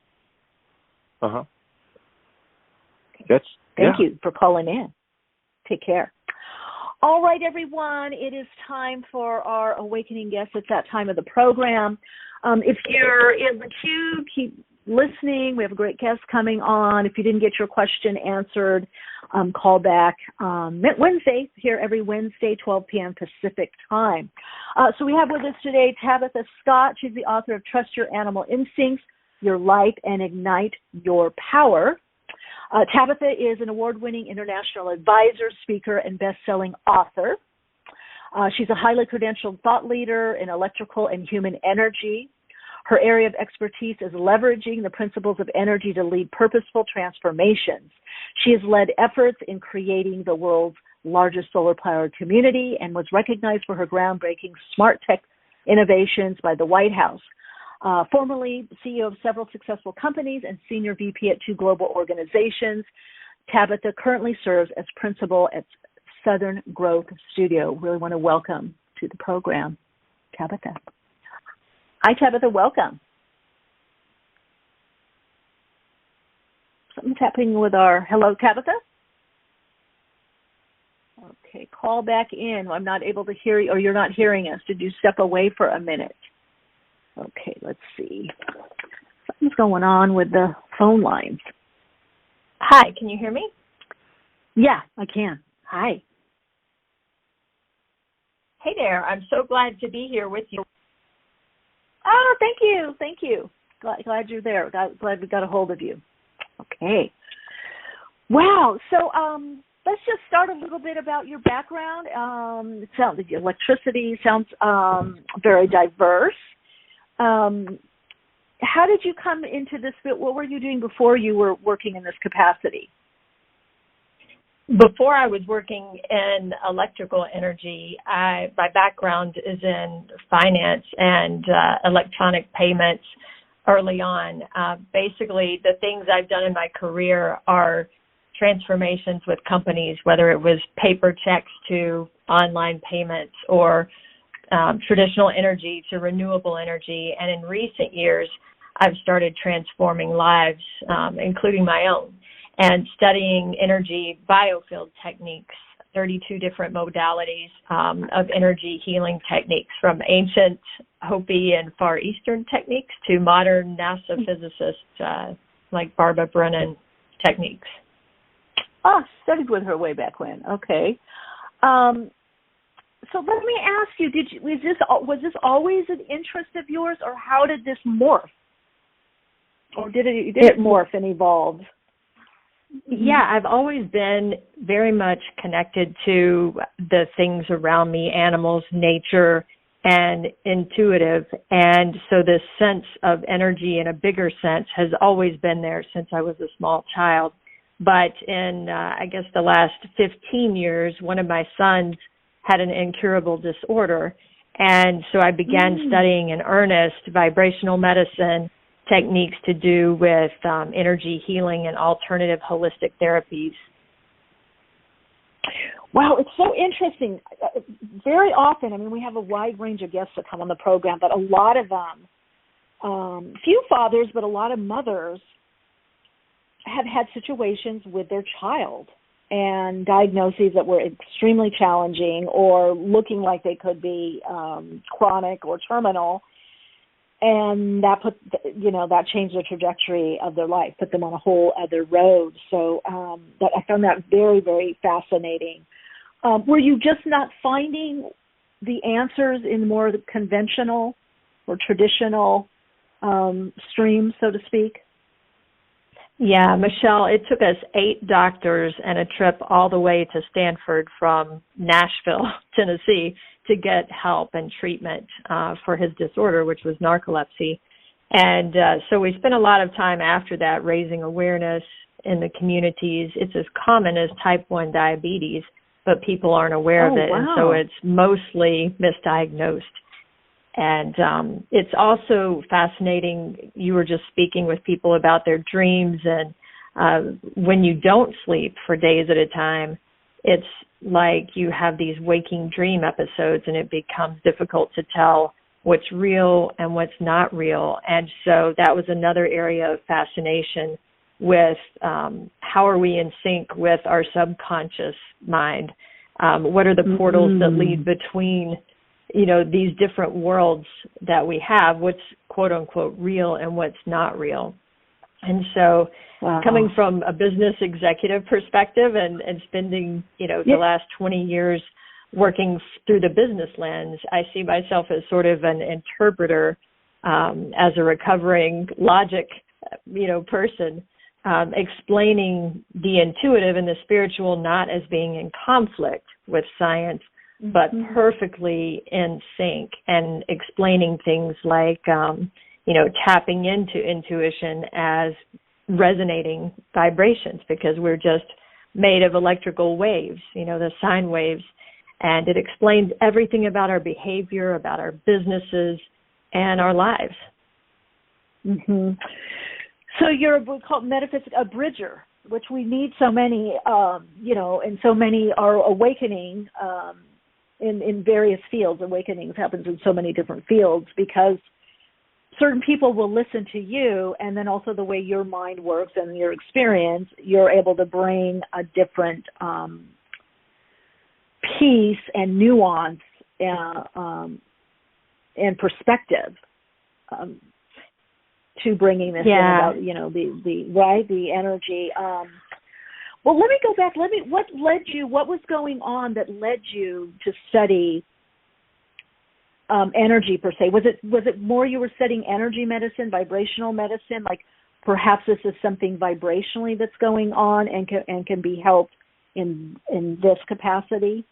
Uh-huh. Thank you for calling in. Take care. All right, everyone, it is time for our awakening guests. It's that time of the program. If you're in the queue, keep listening. We have a great guest coming on. If you didn't get your question answered, call back Wednesday, here every Wednesday, 12 p.m. Pacific time. So we have with us today Tabitha Scott. She's the author of Trust Your Animal Instincts, Your Life, and Ignite Your Power. Tabitha is an award-winning international advisor, speaker, and best-selling author. She's a highly credentialed thought leader in electrical and human energy. Her area of expertise is leveraging the principles of energy to lead purposeful transformations. She has led efforts in creating the world's largest solar-powered community and was recognized for her groundbreaking smart tech innovations by the White House. Formerly CEO of several successful companies and senior VP at 2 global organizations, Tabitha currently serves as principal at Southern Growth Studio. Really want to welcome to the program, Tabitha. Hi, Tabitha. Welcome. Something's happening with our... Hello, Tabitha? Okay, call back in. I'm not able to hear you, or you're not hearing us. Did you step away for a minute? Okay, let's see. Something's going on with the phone lines. Hi, can you hear me? Yeah, I can. Hi. Hey there. I'm so glad to be here with you. Oh, thank you. Thank you. Glad you're there. Glad we got a hold of you. Okay. Wow. So let's just start a little bit about your background. It sounds like electricity sounds very diverse. How did you come into this field? What were you doing before you were working in this capacity? Before I was working in electrical energy, my background is in finance and electronic payments early on. Basically, the things I've done in my career are transformations with companies, whether it was paper checks to online payments or traditional energy to renewable energy. And in recent years, I've started transforming lives, including my own, and studying energy biofield techniques, 32 different modalities of energy healing techniques, from ancient Hopi and Far Eastern techniques to modern NASA physicists like Barbara Brennan techniques. Studied with her way back when. Okay. So let me ask you: was this always an interest of yours, or how did this morph? Or did it morph and evolve? Yeah, I've always been very much connected to the things around me, animals, nature, and intuitive. And so this sense of energy in a bigger sense has always been there since I was a small child. But in, I guess, the last 15 years, one of my sons had an incurable disorder. And so I began studying in earnest vibrational medicine, techniques to do with energy healing and alternative holistic therapies. Wow, it's so interesting. Very often, I mean, we have a wide range of guests that come on the program, but a lot of them, few fathers, but a lot of mothers have had situations with their child and diagnoses that were extremely challenging or looking like they could be chronic or terminal. And that changed the trajectory of their life, put them on a whole other road. So I found that very, very fascinating. Were you just not finding the answers in more the conventional or traditional streams, so to speak? Yeah, Michele, it took us 8 doctors and a trip all the way to Stanford from Nashville, Tennessee, to get help and treatment for his disorder, which was narcolepsy. And so we spent a lot of time after that raising awareness in the communities. It's as common as type 1 diabetes, but people aren't aware of it. Wow. And so it's mostly misdiagnosed. And it's also fascinating. You were just speaking with people about their dreams, and when you don't sleep for days at a time, it's like you have these waking dream episodes, and it becomes difficult to tell what's real and what's not real. And so that was another area of fascination with how are we in sync with our subconscious mind? What are the portals that lead between these different worlds that we have, what's quote unquote real and what's not real. And so coming from a business executive perspective and spending, the last 20 years working through the business lens, I see myself as sort of an interpreter, as a recovering logic, person, explaining the intuitive and the spiritual not as being in conflict with science, but perfectly in sync, and explaining things like, tapping into intuition as resonating vibrations, because we're just made of electrical waves, the sine waves. And it explains everything about our behavior, about our businesses, and our lives. So you're what's called metaphysics, a bridger, which we need so many, and so many are awakening in various fields. Awakenings happens in so many different fields because certain people will listen to you, and then also the way your mind works and your experience, you're able to bring a different peace and nuance and perspective to bringing this in about, the energy. Well, let me go back. What was going on that led you to study energy per se? Was it more you were studying energy medicine, vibrational medicine? Like, perhaps this is something vibrationally that's going on and can be helped in this capacity?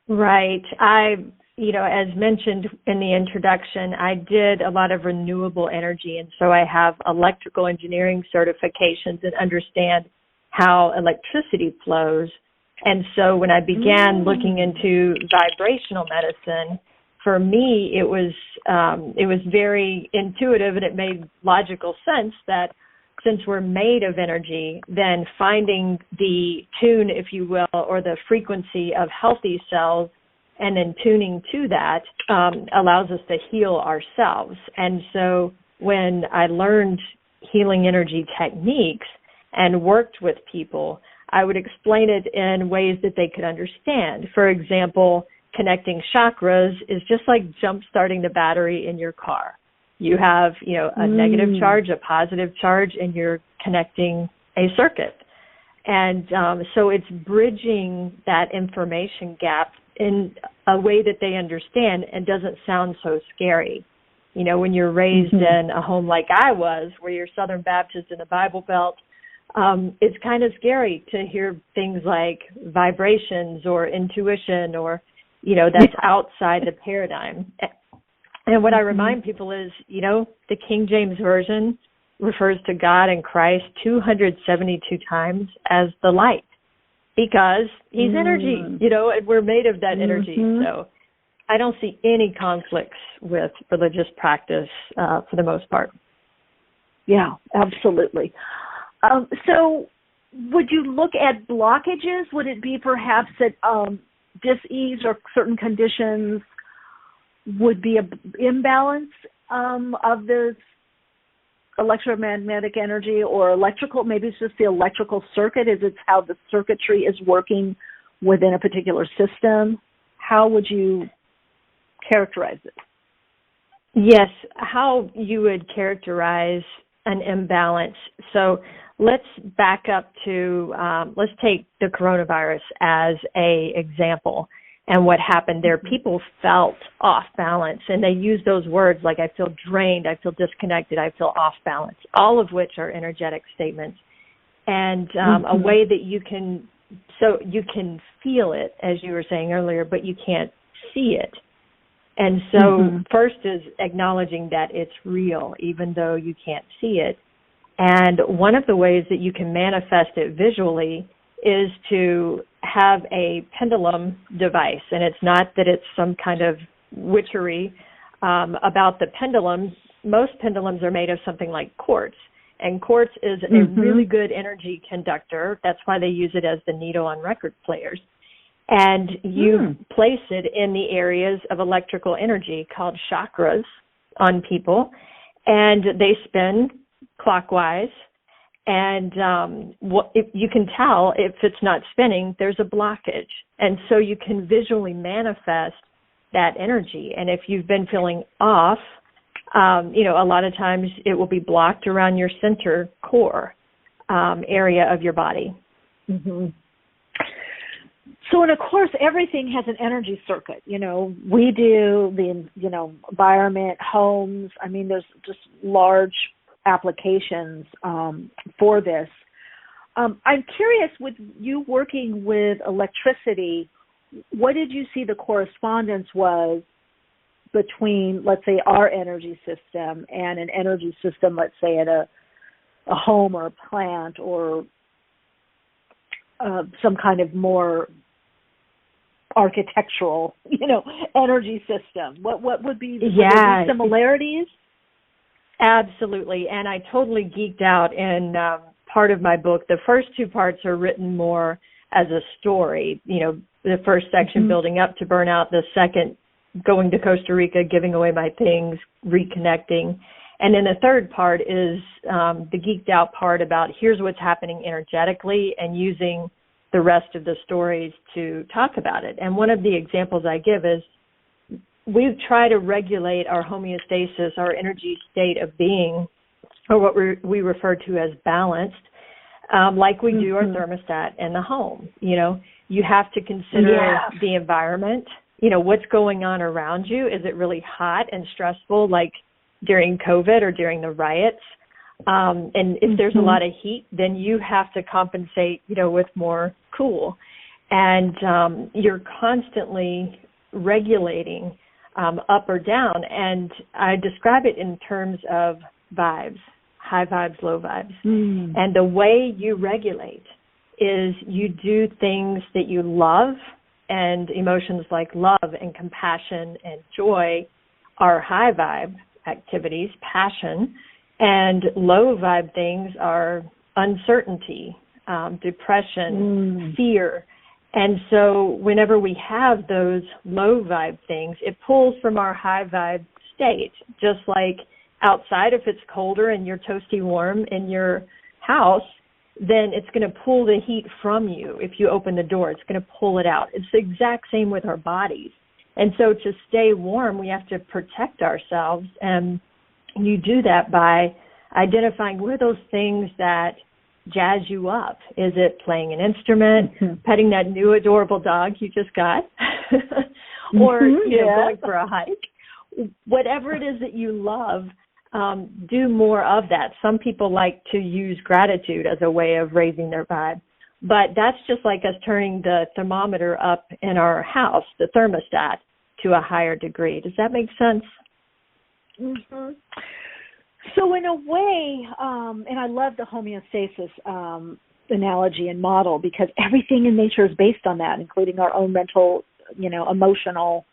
Right. As mentioned in the introduction, I did a lot of renewable energy, and so I have electrical engineering certifications and understand how electricity flows. And so when I began looking into vibrational medicine, for me, it was very intuitive, and it made logical sense that since we're made of energy, then finding the tune, if you will, or the frequency of healthy cells and then tuning to that allows us to heal ourselves. And so when I learned healing energy techniques and worked with people, I would explain it in ways that they could understand. For example, connecting chakras is just like jump-starting the battery in your car. You have, a negative charge, a positive charge, and you're connecting a circuit. And so it's bridging that information gap in a way that they understand and doesn't sound so scary. When you're raised in a home like I was, where you're Southern Baptist in the Bible Belt, it's kind of scary to hear things like vibrations or intuition or, that's outside the paradigm. And what I remind people is, the King James Version refers to God and Christ 272 times as the light because he's energy, and we're made of that energy. So I don't see any conflicts with religious practice for the most part. Yeah, absolutely. So would you look at blockages? Would it be perhaps that dis-ease or certain conditions would be an imbalance of this electromagnetic energy or electrical? Maybe it's just the electrical circuit. Is it how the circuitry is working within a particular system? How would you characterize it? Yes, how you would characterize an imbalance. So let's back up to, let's take the coronavirus as a example and what happened there. People felt off balance, and they use those words like I feel drained, I feel disconnected, I feel off balance, all of which are energetic statements. And a way that you can feel it, as you were saying earlier, but you can't see it. And so first is acknowledging that it's real, even though you can't see it. And one of the ways that you can manifest it visually is to have a pendulum device. And it's not that it's some kind of witchery about the pendulum. Most pendulums are made of something like quartz. And quartz is a really good energy conductor. That's why they use it as the needle on record players. And you place it in the areas of electrical energy called chakras on people, and they spin clockwise. And if you can tell if it's not spinning, there's a blockage. And so you can visually manifest that energy. And if you've been feeling off, a lot of times it will be blocked around your center core area of your body. So, and of course, everything has an energy circuit. We do the, environment, homes. I mean, there's just large applications for this. I'm curious, with you working with electricity, what did you see the correspondence was between, let's say, our energy system and an energy system, let's say, at a home or a plant or some kind of more architectural, energy system? What would be the similarities? Absolutely. And I totally geeked out in part of my book. The first two parts are written more as a story. The first section building up to burnout, the second going to Costa Rica, giving away my things, reconnecting. And then the third part is the geeked out part about here's what's happening energetically and using the rest of the stories to talk about it. And one of the examples I give is we try to regulate our homeostasis, our energy state of being, or what we refer to as balanced, like we do our thermostat in the home. You have to consider the environment, what's going on around you. Is it really hot and stressful like during COVID or during the riots? And if there's a lot of heat, then you have to compensate, with more cool. And you're constantly regulating up or down. And I describe it in terms of vibes, high vibes, low vibes. And the way you regulate is you do things that you love, and emotions like love and compassion and joy are high vibe activities, passion, and low vibe things are uncertainty, depression, fear. And so whenever we have those low vibe things, it pulls from our high vibe state, just like outside, if it's colder and you're toasty warm in your house, then it's going to pull the heat from you. If you open the door, it's going to pull it out. It's the exact same with our bodies. And so to stay warm, we have to protect ourselves. And you do that by identifying what are those things that jazz you up. Is it playing an instrument, petting that new adorable dog you just got, or going for a hike? Whatever it is that you love, do more of that. Some people like to use gratitude as a way of raising their vibe, but that's just like us turning the thermometer up in our house, the thermostat, to a higher degree. Does that make sense? So in a way, and I love the homeostasis analogy and model, because everything in nature is based on that, including our own mental, emotional,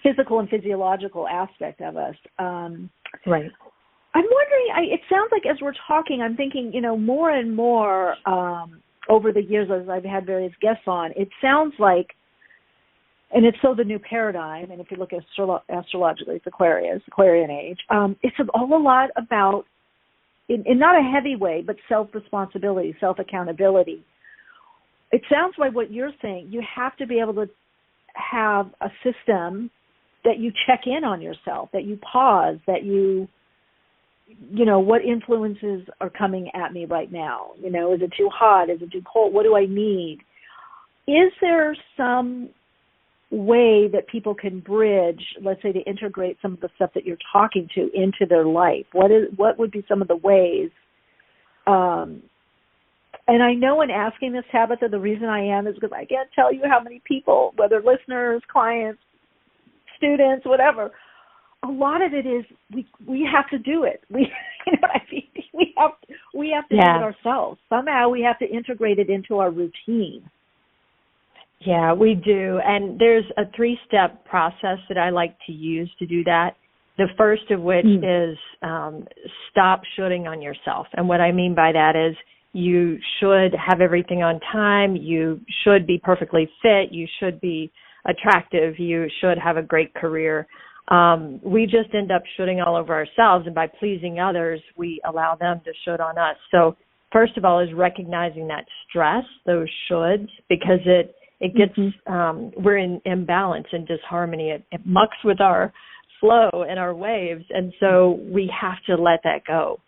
physical and physiological aspect of us. Right. I'm wondering, it sounds like as we're talking, I'm thinking, more and more over the years as I've had various guests on, it sounds like, and it's so the new paradigm, and if you look at astrologically, it's Aquarian age, it's all a lot about, in not a heavy way, but self-responsibility, self-accountability. It sounds like what you're saying, you have to be able to have a system that you check in on yourself, that you pause, that you what influences are coming at me right now? Is it too hot? Is it too cold? What do I need? Is there some way that people can bridge, let's say, to integrate some of the stuff that you're talking to into their life? What would be some of the ways? And I know in asking this, Tabitha, the reason I am is because I can't tell you how many people, whether listeners, clients, students, whatever, a lot of it is we have to do it. We have to do it ourselves. Somehow we have to integrate it into our routine. Yeah, we do. And there's a 3-step process that I like to use to do that. The first of which is stop shooting on yourself. And what I mean by that is you should have everything on time. You should be perfectly fit. You should be attractive. You should have a great career. We just end up shooting all over ourselves. And by pleasing others, we allow them to shoot on us. So first of all is recognizing that stress, those shoulds, because it gets, we're in imbalance and disharmony. It mucks with our flow and our waves. And so we have to let that go.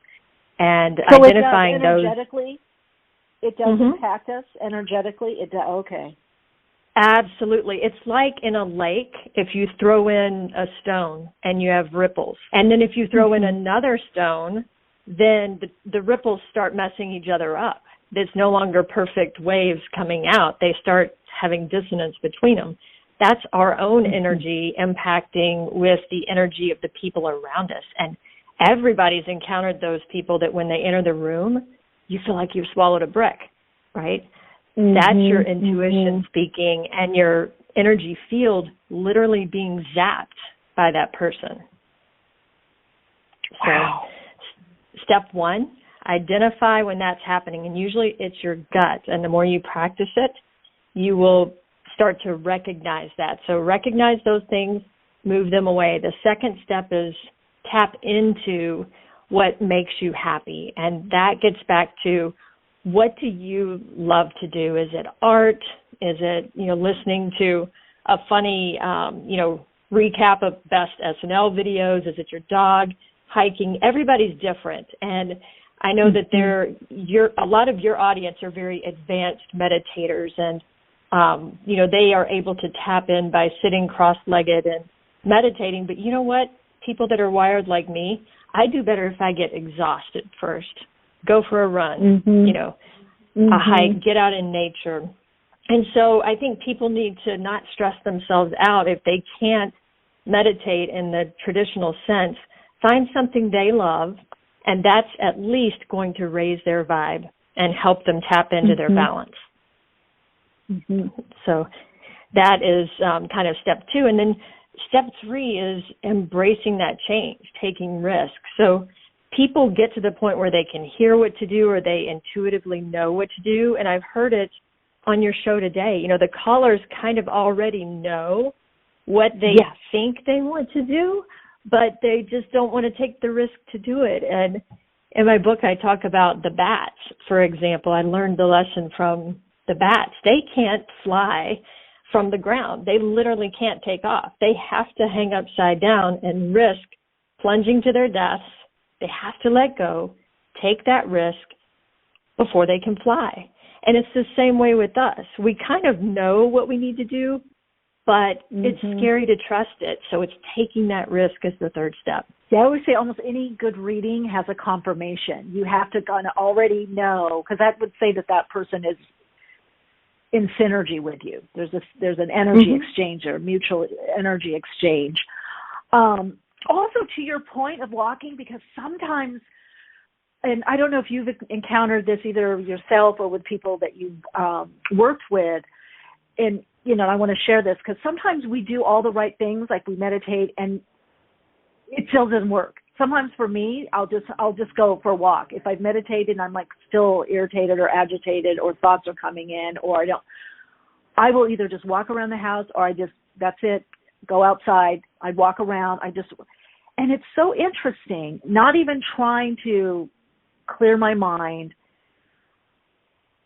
And so identifying those. It does impact us energetically. It does. Okay. Absolutely. It's like in a lake, if you throw in a stone and you have ripples. And then if you throw in another stone, then the ripples start messing each other up. There's no longer perfect waves coming out. They start having dissonance between them. That's our own energy impacting with the energy of the people around us. And everybody's encountered those people that when they enter the room, you feel like you've swallowed a brick, right? That's your intuition speaking and your energy field literally being zapped by that person. Wow. So step 1, identify when that's happening. And usually it's your gut. And the more you practice it, you will start to recognize that. So recognize those things, move them away. The second step is tap into what makes you happy. And that gets back to, what do you love to do? Is it art? Is it, listening to a funny, recap of best SNL videos? Is it your dog? Hiking? Everybody's different. And I know that a lot of your audience are very advanced meditators, and, they are able to tap in by sitting cross-legged and meditating. But you know what? People that are wired like me, I do better if I get exhausted first. Go for a run, a hike, get out in nature. And so I think people need to not stress themselves out if they can't meditate in the traditional sense. Find something they love, and that's at least going to raise their vibe and help them tap into their balance. So that is kind of step 2. And then step 3 is embracing that change, taking risks. So people get to the point where they can hear what to do or they intuitively know what to do. And I've heard it on your show today. The callers kind of already know what they think they want to do, but they just don't want to take the risk to do it. And in my book, I talk about the bats, for example. I learned the lesson from the bats. They can't fly from the ground. They literally can't take off. They have to hang upside down and risk plunging to their deaths. They have to let go, take that risk before they can fly. And it's the same way with us. We kind of know what we need to do, but it's scary to trust it. So it's taking that risk as the third step. Yeah, I always say almost any good reading has a confirmation. You have to kind of already know, because that would say that person is in synergy with you. There's an energy exchange or mutual energy exchange. Also, to your point of walking, because sometimes, and I don't know if you've encountered this either yourself or with people that you've worked with, and I want to share this because sometimes we do all the right things, like we meditate, and it still doesn't work. Sometimes for me, I'll just go for a walk. If I've meditated and I'm like still irritated or agitated or thoughts are coming in or I will either just walk around the house or that's it, go outside. I walk around. And it's so interesting, not even trying to clear my mind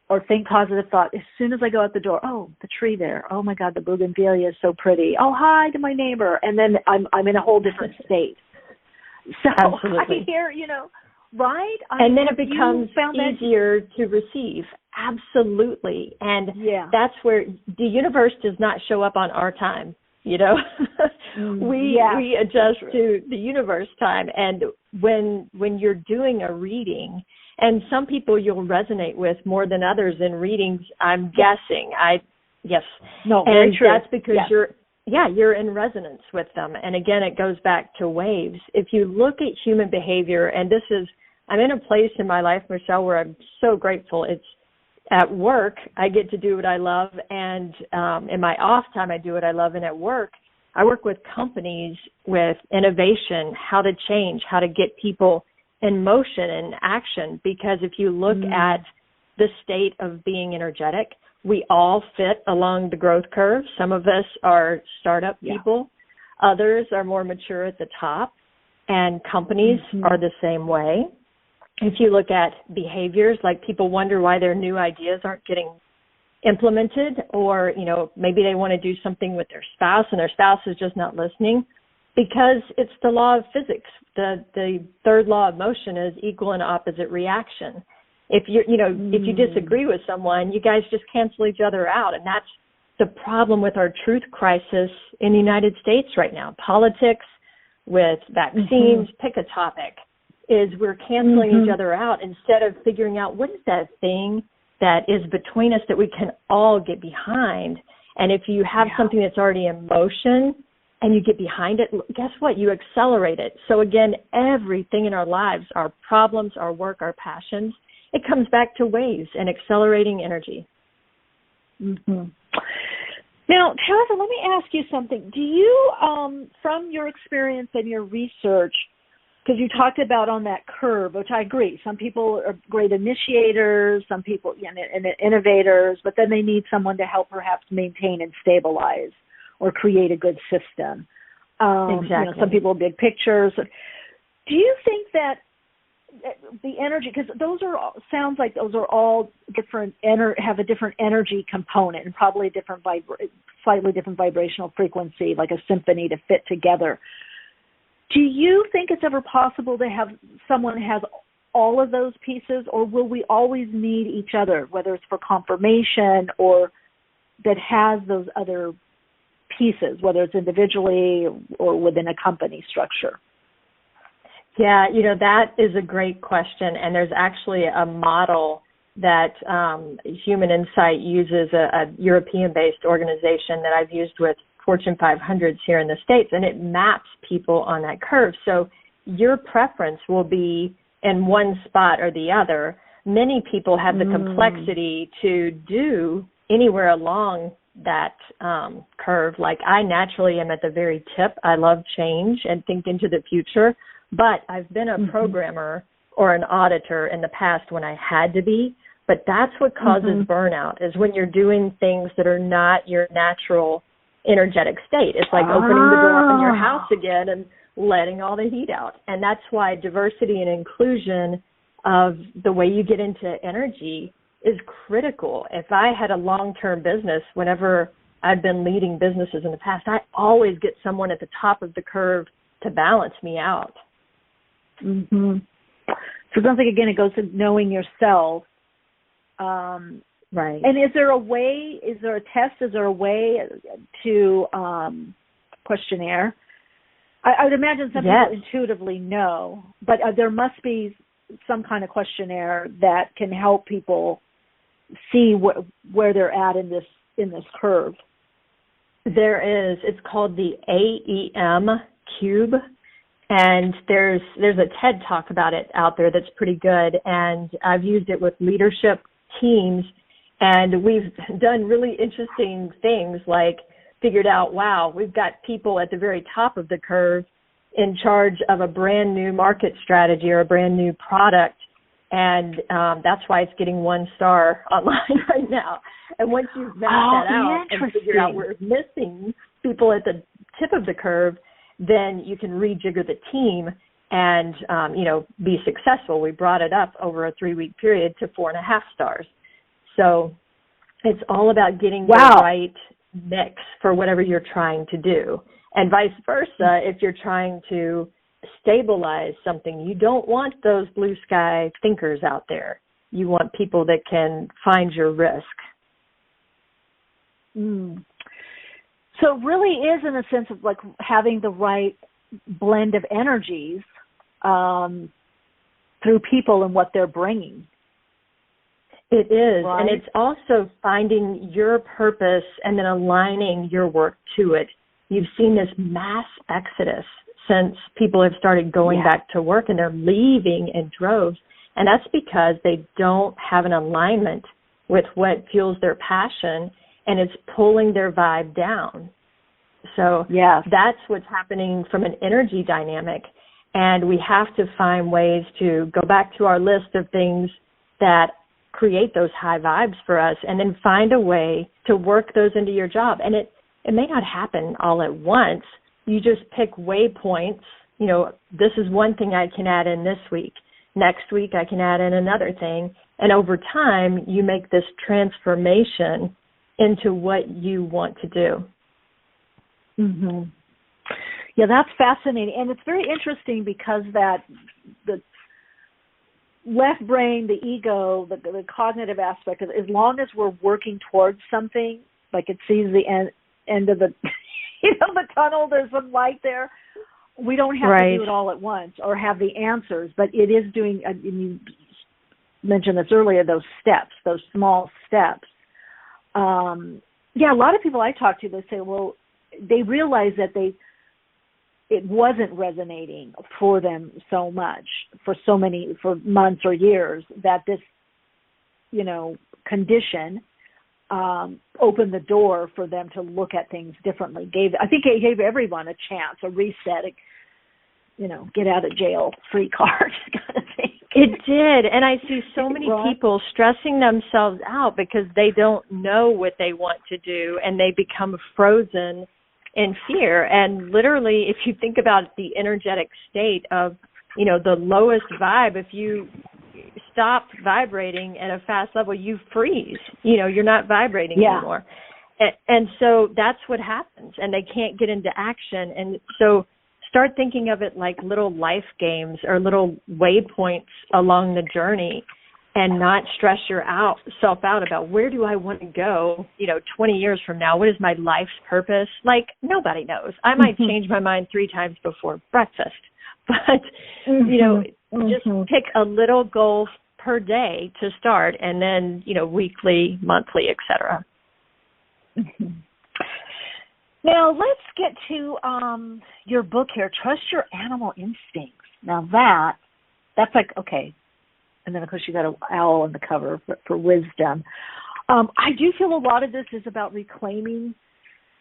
or think positive thought. As soon as I go out the door, oh, the tree there. Oh my God, the bougainvillea is so pretty. Oh, hi to my neighbor. And then I'm in a whole different state. So Absolutely. I hear, right? And then it becomes easier to receive. Absolutely. And that's where the universe does not show up on our time. We adjust to the universe time. And when you're doing a reading, and some people you'll resonate with more than others in readings, I'm guessing. No, very true. That's because you're in resonance with them. And again, it goes back to waves. If you look at human behavior, and I'm in a place in my life, Michele, where I'm so grateful. It's at work, I get to do what I love, and in my off time, I do what I love. And at work, I work with companies with innovation, how to change, how to get people in motion and action. Because if you look at the state of being energetic, we all fit along the growth curve. Some of us are startup people. Others are more mature at the top. And companies are the same way. If you look at behaviors, like people wonder why their new ideas aren't getting implemented, or, maybe they want to do something with their spouse and their spouse is just not listening, because it's the law of physics. The third law of motion is equal and opposite reaction. If if you disagree with someone, you guys just cancel each other out. And that's the problem with our truth crisis in the United States right now. Politics, with vaccines, pick a topic, is we're canceling each other out instead of figuring out what is that thing that is between us that we can all get behind. And if you have something that's already in motion and you get behind it, guess what? You accelerate it. So again, everything in our lives, our problems, our work, our passions, it comes back to waves and accelerating energy. Now, Tabitha, let me ask you something. Do you, from your experience and your research, because you talked about on that curve, which I agree, some people are great initiators, some people innovators, but then they need someone to help perhaps maintain and stabilize or create a good system. Exactly. Some people are big pictures. Do you think that the energy, because sounds like those are all different, have a different energy component and probably a different slightly different vibrational frequency, like a symphony to fit together. Do you think it's ever possible to have someone has all of those pieces, or will we always need each other, whether it's for confirmation or that has those other pieces, whether it's individually or within a company structure? Yeah, that is a great question. And there's actually a model that Human Insight uses, a European-based organization that I've used with Fortune 500s here in the States, and it maps people on that curve. So your preference will be in one spot or the other. Many people have the complexity to do anywhere along that curve. Like I naturally am at the very tip. I love change and think into the future, but I've been a programmer or an auditor in the past when I had to be. But that's what causes burnout, is when you're doing things that are not your natural energetic state. It's like opening the door on your house again and letting all the heat out. And that's why diversity and inclusion of the way you get into energy is critical. If I had a long-term business, whenever I've been leading businesses in the past, I always get someone at the top of the curve to balance me out. So it sounds like, again, it goes to knowing yourself. Right. And is there a test, is there a way to questionnaire? I would imagine some people intuitively know, but there must be some kind of questionnaire that can help people see where they're at in this curve. There is. It's called the AEM Cube, and there's a TED Talk about it out there that's pretty good, and I've used it with leadership teams, and we've done really interesting things, like figured out, wow, we've got people at the very top of the curve in charge of a brand new market strategy or a brand new product, and that's why it's getting 1 star online right now. And once you've mapped that out and figured out where it's missing people at the tip of the curve, then you can rejigger the team and, be successful. We brought it up over a 3-week period to 4.5 stars. So it's all about getting the right mix for whatever you're trying to do. And vice versa, if you're trying to stabilize something, you don't want those blue sky thinkers out there. You want people that can find your risk. So it really is, in a sense, of like having the right blend of energies through people and what they're bringing. It is, right? And it's also finding your purpose and then aligning your work to it. You've seen this mass exodus since people have started going back to work, and they're leaving in droves. And that's because they don't have an alignment with what fuels their passion, and it's pulling their vibe down. So that's what's happening from an energy dynamic. And we have to find ways to go back to our list of things that create those high vibes for us, and then find a way to work those into your job. And it may not happen all at once. You just pick waypoints. This is one thing I can add in this week. Next week I can add in another thing. And over time, you make this transformation into what you want to do. Yeah, that's fascinating. And it's very interesting because that the left brain, the ego, the cognitive aspect of it, as long as we're working towards something, like it sees the end of the the tunnel, there's some light there. We don't have to do it all at once or have the answers, but it is doing, and you mentioned this earlier, those steps, those small steps. A lot of people I talk to, they say, well, they realize that it wasn't resonating for them so much for months or years, that this, condition opened the door for them to look at things differently. I think it gave everyone a chance, a reset, get out of jail free card kind of thing. It did. And I see so many people stressing themselves out because they don't know what they want to do, and they become frozen in fear. And literally, if you think about the energetic state of, the lowest vibe, if you stop vibrating at a fast level, you freeze. You're not vibrating anymore. And so that's what happens, and they can't get into action. And so start thinking of it like little life games or little waypoints along the journey, and not stress yourself out about where do I want to go, 20 years from now? What is my life's purpose? Like, nobody knows. I might change my mind 3 times before breakfast, but, just pick a little goal per day to start, and then, weekly, monthly, etc. Mm-hmm. Now, let's get to your book here, Trust Your Animal Instincts. Now, that's like, okay. And then, of course, you got an owl on the cover for wisdom. I do feel a lot of this is about reclaiming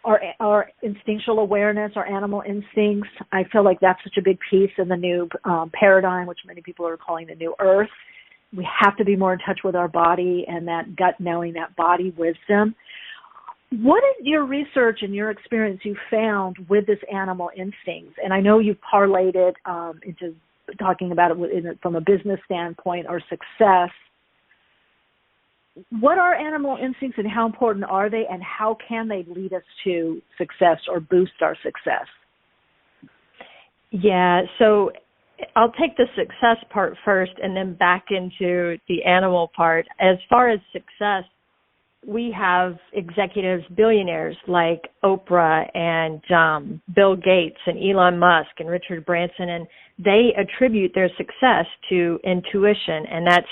our instinctual awareness, our animal instincts. I feel like that's such a big piece in the new paradigm, which many people are calling the new earth. We have to be more in touch with our body and that gut knowing, that body wisdom. What in your research and your experience you found with this animal instincts? And I know you parlayed it into talking about it from a business standpoint or success. What are animal instincts and how important are they, and how can they lead us to success or boost our success? Yeah, so I'll take the success part first and then back into the animal part. As far as success, we have executives, billionaires like Oprah and Bill Gates and Elon Musk and Richard Branson, and they attribute their success to intuition, and that's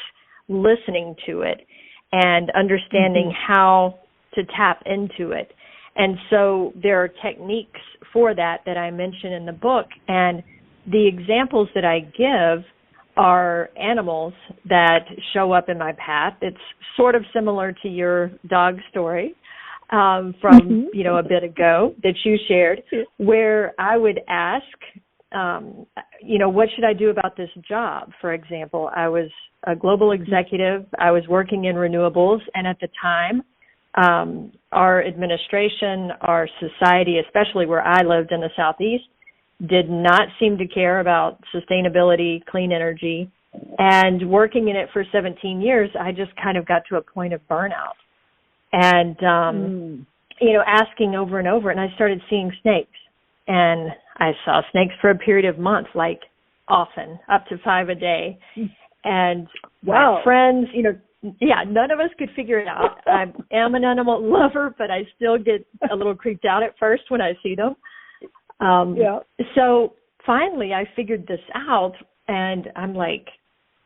listening to it and understanding how to tap into it. And so there are techniques for that I mention in the book, and the examples that I give are animals that show up in my path. It's sort of similar to your dog story from, a bit ago that you shared, where I would ask, what should I do about this job? For example, I was a global executive. I was working in renewables, and at the time, our administration, our society, especially where I lived in the Southeast, did not seem to care about sustainability, clean energy. And working in it for 17 years, I just kind of got to a point of burnout. And, asking over and over, and I started seeing snakes. And I saw snakes for a period of months, like often, up to 5 a day. And my friends, none of us could figure it out. I am an animal lover, but I still get a little creeped out at first when I see them. So finally I figured this out, and I'm like,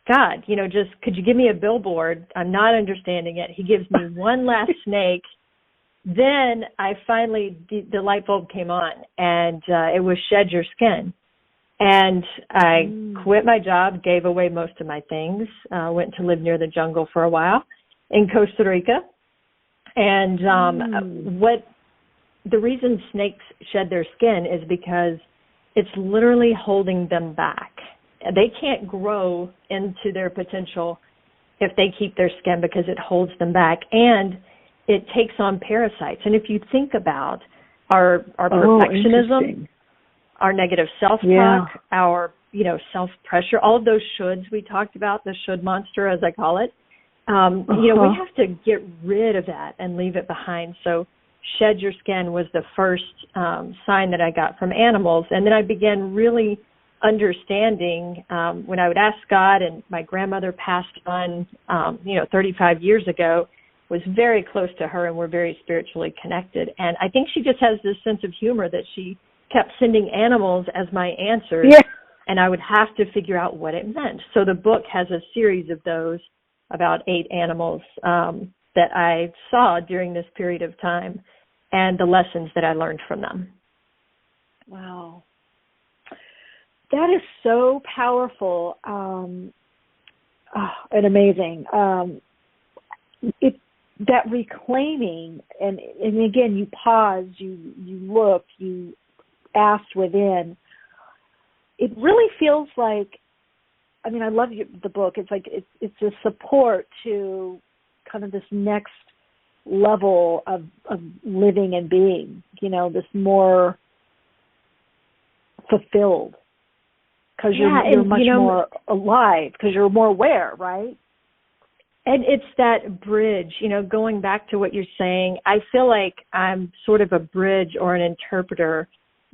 God, just could you give me a billboard? I'm not understanding it. He gives me one last snake. Then I finally, the light bulb came on, and it was shed your skin. And I quit my job, gave away most of my things, went to live near the jungle for a while in Costa Rica. And the reason snakes shed their skin is because it's literally holding them back. They can't grow into their potential if they keep their skin, because it holds them back, and it takes on parasites. And if you think about our perfectionism, our negative self-talk, our self-pressure, all of those shoulds we talked about, the should monster, as I call it, we have to get rid of that and leave it behind. So shed your skin was the first sign that I got from animals. And then I began really understanding when I would ask God, and my grandmother passed on, 35 years ago, was very close to her, and we're very spiritually connected. And I think she just has this sense of humor that she kept sending animals as my answers, and I would have to figure out what it meant. So the book has a series of those, about 8 animals that I saw during this period of time, and the lessons that I learned from them. Wow. That is so powerful and amazing. That reclaiming, and again, you paused, you looked, you asked within. It really feels like, I love the book. It's like it's a support to kind of this next level of living and being, this more fulfilled, because you're much more alive, because you're more aware, right? And it's that bridge, going back to what you're saying, I feel like I'm sort of a bridge or an interpreter,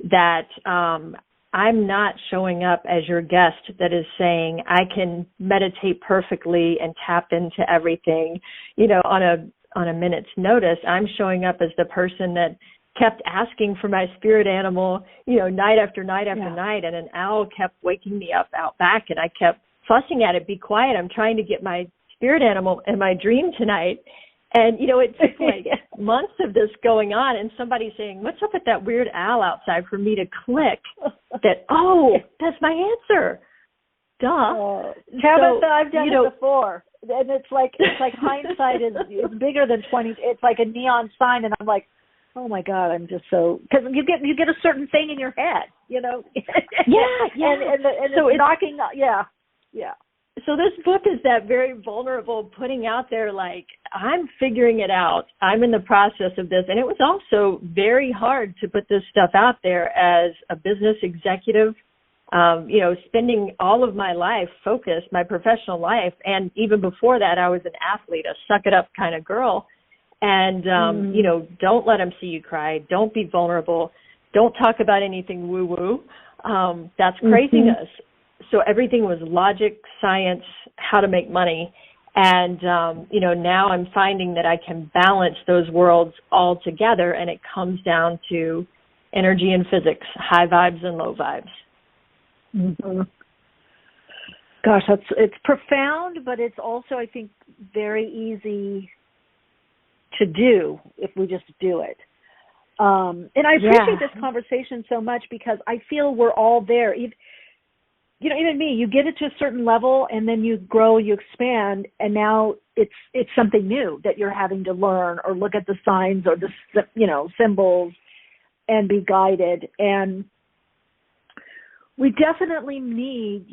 that I'm not showing up as your guest that is saying I can meditate perfectly and tap into everything, on a minute's notice. I'm showing up as the person that kept asking for my spirit animal, night after night after night, and an owl kept waking me up out back, and I kept fussing at it, be quiet, I'm trying to get my spirit animal in my dream tonight. And, it took like months of this going on, and somebody saying, what's up with that weird owl outside, for me to click that, that's my answer. Duh. Tabitha, I've done it before. And it's like hindsight is bigger than 20. It's like a neon sign, and I'm like, oh my God, I'm just so, because you get a certain thing in your head, Yeah. And so it's knocking, yeah. So this book is that very vulnerable putting out there, like, I'm figuring it out. I'm in the process of this. And it was also very hard to put this stuff out there as a business executive, spending all of my life focused, my professional life. And even before that, I was an athlete, a suck it up kind of girl. And, don't let them see you cry. Don't be vulnerable. Don't talk about anything woo-woo. That's craziness. So everything was logic, science, how to make money. And, now I'm finding that I can balance those worlds all together, and it comes down to energy and physics, high vibes and low vibes. Mm-hmm. Gosh, it's profound, but it's also, I think, very easy to do if we just do it. And I appreciate this conversation so much, because I feel we're all there. Even me, you get it to a certain level, and then you grow, you expand, and now it's something new that you're having to learn or look at the signs or the symbols and be guided. And we definitely need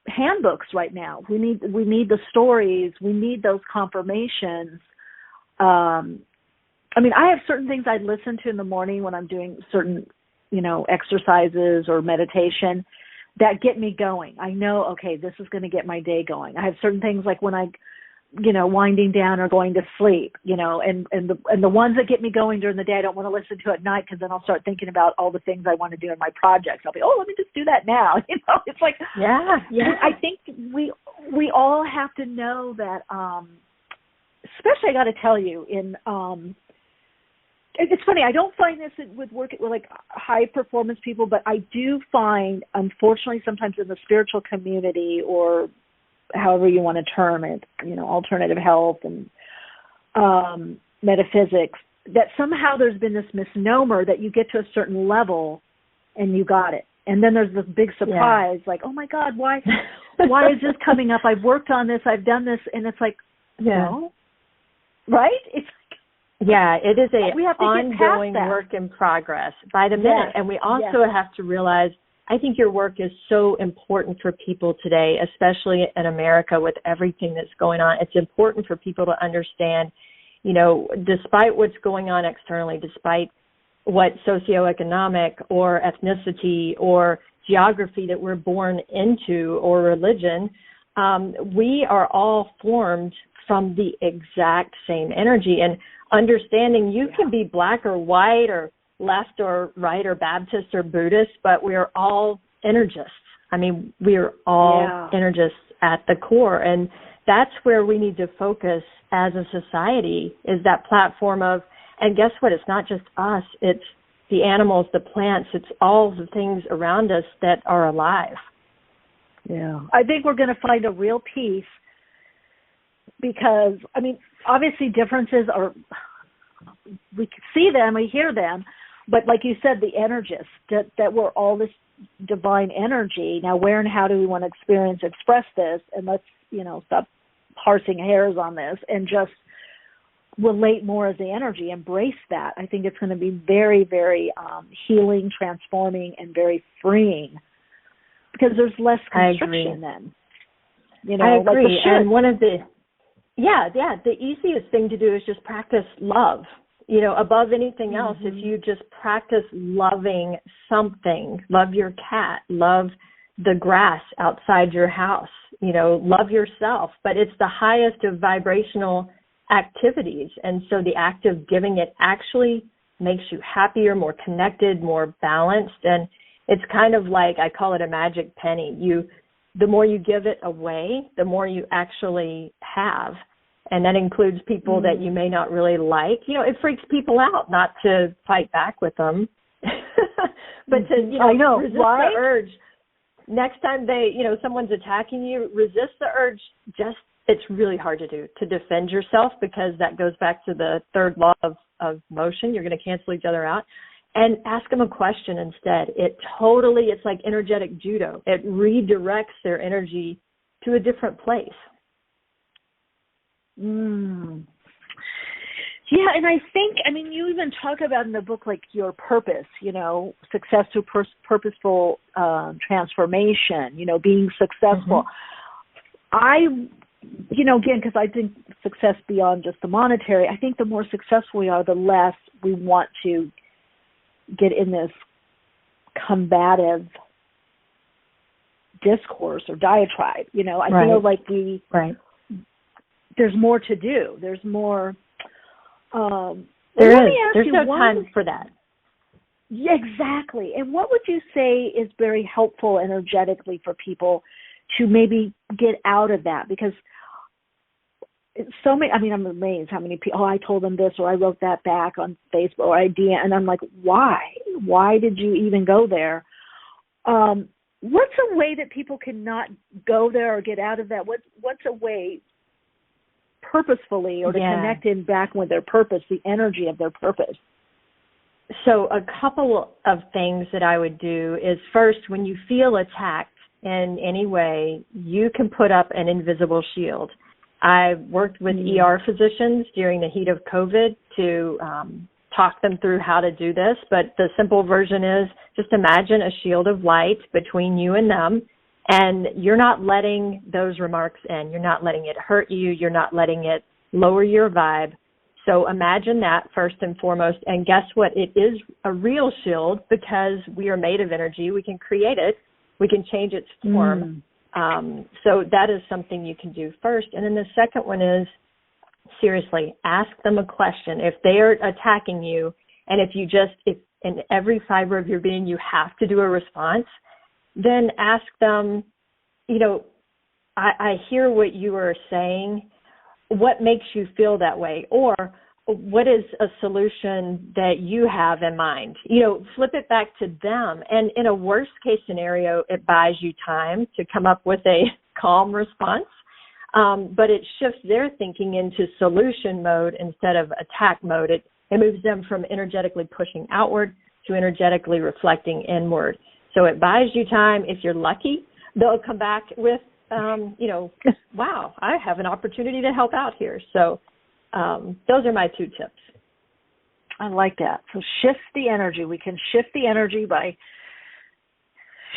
handbooks right now. We need the stories. We need those confirmations. I have certain things I listen to in the morning when I'm doing certain exercises or meditation that get me going. I know, okay, this is going to get my day going. I have certain things like when I, winding down or going to sleep, and the ones that get me going during the day, I don't want to listen to at night, because then I'll start thinking about all the things I want to do in my projects. I'll be, let me just do that now. It's like, I think we all have to know that, especially I got to tell you it's funny, I don't find this with like high performance people, but I do find, unfortunately, sometimes in the spiritual community, or however you want to term it, alternative health and metaphysics, that somehow there's been this misnomer that you get to a certain level and you got it. And then there's this big surprise, like, oh my God, why is this coming up? I've worked on this, I've done this, and it's like, no, right? It's it is a ongoing work in progress by the minute. And we also have to realize, I think your work is so important for people today, especially in America with everything that's going on. It's important for people to understand, despite what's going on externally, despite what socioeconomic or ethnicity or geography that we're born into, or religion, we are all formed from the exact same energy. And understanding you can be black or white or left or right or Baptist or Buddhist, but we are all energists. We are all energists at the core. And that's where we need to focus as a society, is that platform of, and guess what? It's not just us. It's the animals, the plants. It's all the things around us that are alive. Yeah. I think we're going to find a real peace, because, obviously differences are, we see them, we hear them, but like you said, the energists, that we're all this divine energy. Now, where and how do we want to express this? And let's, stop parsing hairs on this and just relate more as the energy, embrace that. I think it's going to be very, very healing, transforming, and very freeing, because there's less constriction then. I agree. And one of the easiest thing to do is just practice love. Above anything else, if you just practice loving something, love your cat, love the grass outside your house, love yourself. But it's the highest of vibrational activities. And so the act of giving it actually makes you happier, more connected, more balanced. And it's kind of like, I call it a magic penny. The more you give it away, the more you actually have. And that includes people that you may not really like. You know, it freaks people out not to fight back with them, but to, resist the urge. Next time someone's attacking you, resist the urge. It's really hard to do, to defend yourself, because that goes back to the third law of motion. You're going to cancel each other out. And ask them a question instead. It's like energetic judo. It redirects their energy to a different place. Yeah, and I think, you even talk about in the book, like, your purpose, success through purposeful transformation, being successful. Again, because I think success beyond just the monetary, I think the more successful we are, the less we want to get in this combative discourse or diatribe. I feel like there's more to do. There's more. There's no time for that. Yeah, exactly. And what would you say is very helpful energetically for people to maybe get out of that? Because so many, I'm amazed how many people, I told them this, or I wrote that back on Facebook, or I DM, and I'm like, why? Why did you even go there? What's a way that people can not go there or get out of that? What's a way purposefully, or to connect in back with their purpose, the energy of their purpose? So a couple of things that I would do is, first, when you feel attacked in any way, you can put up an invisible shield. I worked with ER physicians during the heat of COVID to talk them through how to do this. But the simple version is just imagine a shield of light between you and them, and you're not letting those remarks in. You're not letting it hurt you. You're not letting it lower your vibe. So imagine that first and foremost. And guess what? It is a real shield, because we are made of energy. We can create it. We can change its form. So that is something you can do first. And then the second one is, seriously, ask them a question. If they are attacking you, and if in every fiber of your being you have to do a response, then ask them, I hear what you are saying. What makes you feel that way? Or what is a solution that you have in mind? Flip it back to them. And in a worst case scenario, it buys you time to come up with a calm response. But it shifts their thinking into solution mode instead of attack mode. It moves them from energetically pushing outward to energetically reflecting inward. So it buys you time. If you're lucky, they'll come back with, wow, I have an opportunity to help out here. So those are my 2 tips. I like that. So shift the energy. We can shift the energy by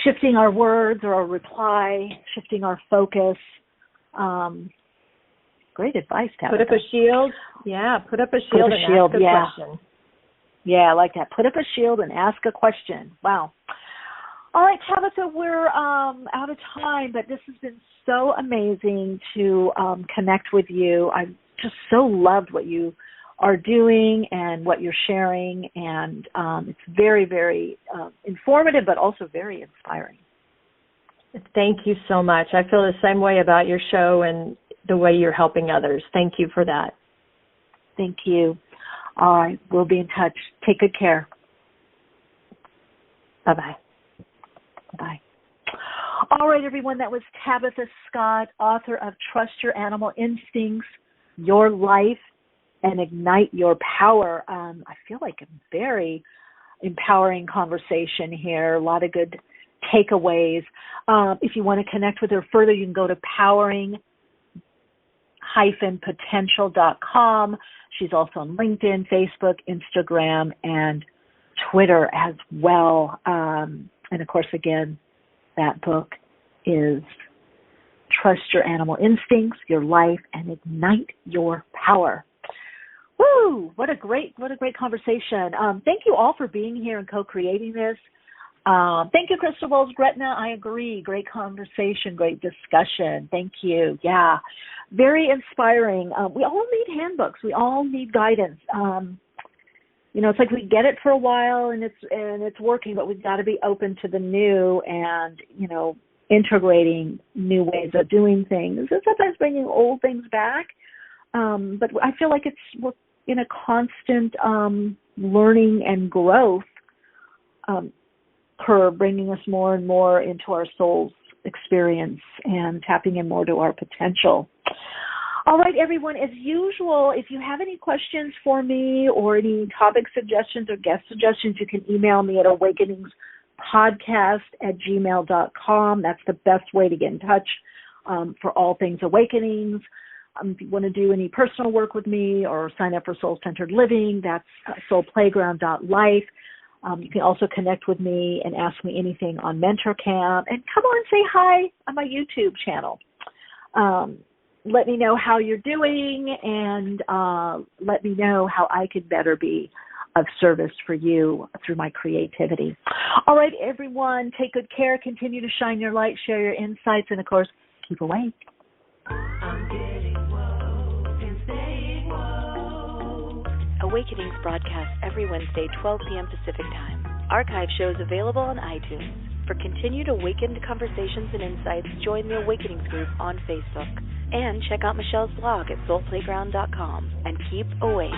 shifting our words or our reply, shifting our focus. Great advice, Tabitha. Put up a shield. Yeah, put up a shield and ask a question. Yeah, I like that. Put up a shield and ask a question. Wow. All right, Tabitha, we're out of time, but this has been so amazing to connect with you. I just so loved what you are doing and what you're sharing, and it's very, very informative, but also very inspiring. Thank you so much. I feel the same way about your show and the way you're helping others. Thank you for that. Thank you. All right, we'll be in touch. Take good care. Bye-bye. Bye. All right, everyone, that was Tabitha Scott, author of Trust Your Animal Instincts, Your Life, and Ignite Your Power. I feel like a very empowering conversation here, a lot of good takeaways. If you want to connect with her further, you can go to powering-potential.com. She's also on LinkedIn, Facebook, Instagram, and Twitter as well. And of course, again, that book is Trust Your Animal Instincts, Your Life, and Ignite Your Power. Woo! What a great conversation. Thank you all for being here and co-creating this. Thank you, Crystal Bowles-Gretna. I agree. Great conversation, great discussion. Thank you. Yeah, very inspiring. We all need handbooks. We all need guidance. It's like we get it for a while and it's working, but we've got to be open to the new and, integrating new ways of doing things. And sometimes bringing old things back. but I feel like we're in a constant learning and growth curve, bringing us more and more into our soul's experience and tapping in more to our potential. All right, everyone, as usual, if you have any questions for me or any topic suggestions or guest suggestions, you can email me at awakeningspodcast@gmail.com. That's the best way to get in touch for all things awakenings. If you want to do any personal work with me or sign up for soul-centered living, that's soulplayground.life. You can also connect with me and ask me anything on MentorCam. And come on, say hi on my YouTube channel. Let me know how you're doing, and let me know how I could better be of service for you through my creativity. All right, everyone, take good care. Continue to shine your light, share your insights, and, of course, keep awake. Awakenings broadcasts every Wednesday, 12 p.m. Pacific Time. Archive shows available on iTunes. For continued awakened conversations and insights, join the Awakenings group on Facebook. And check out Michelle's blog at soulplayground.com. And keep awake.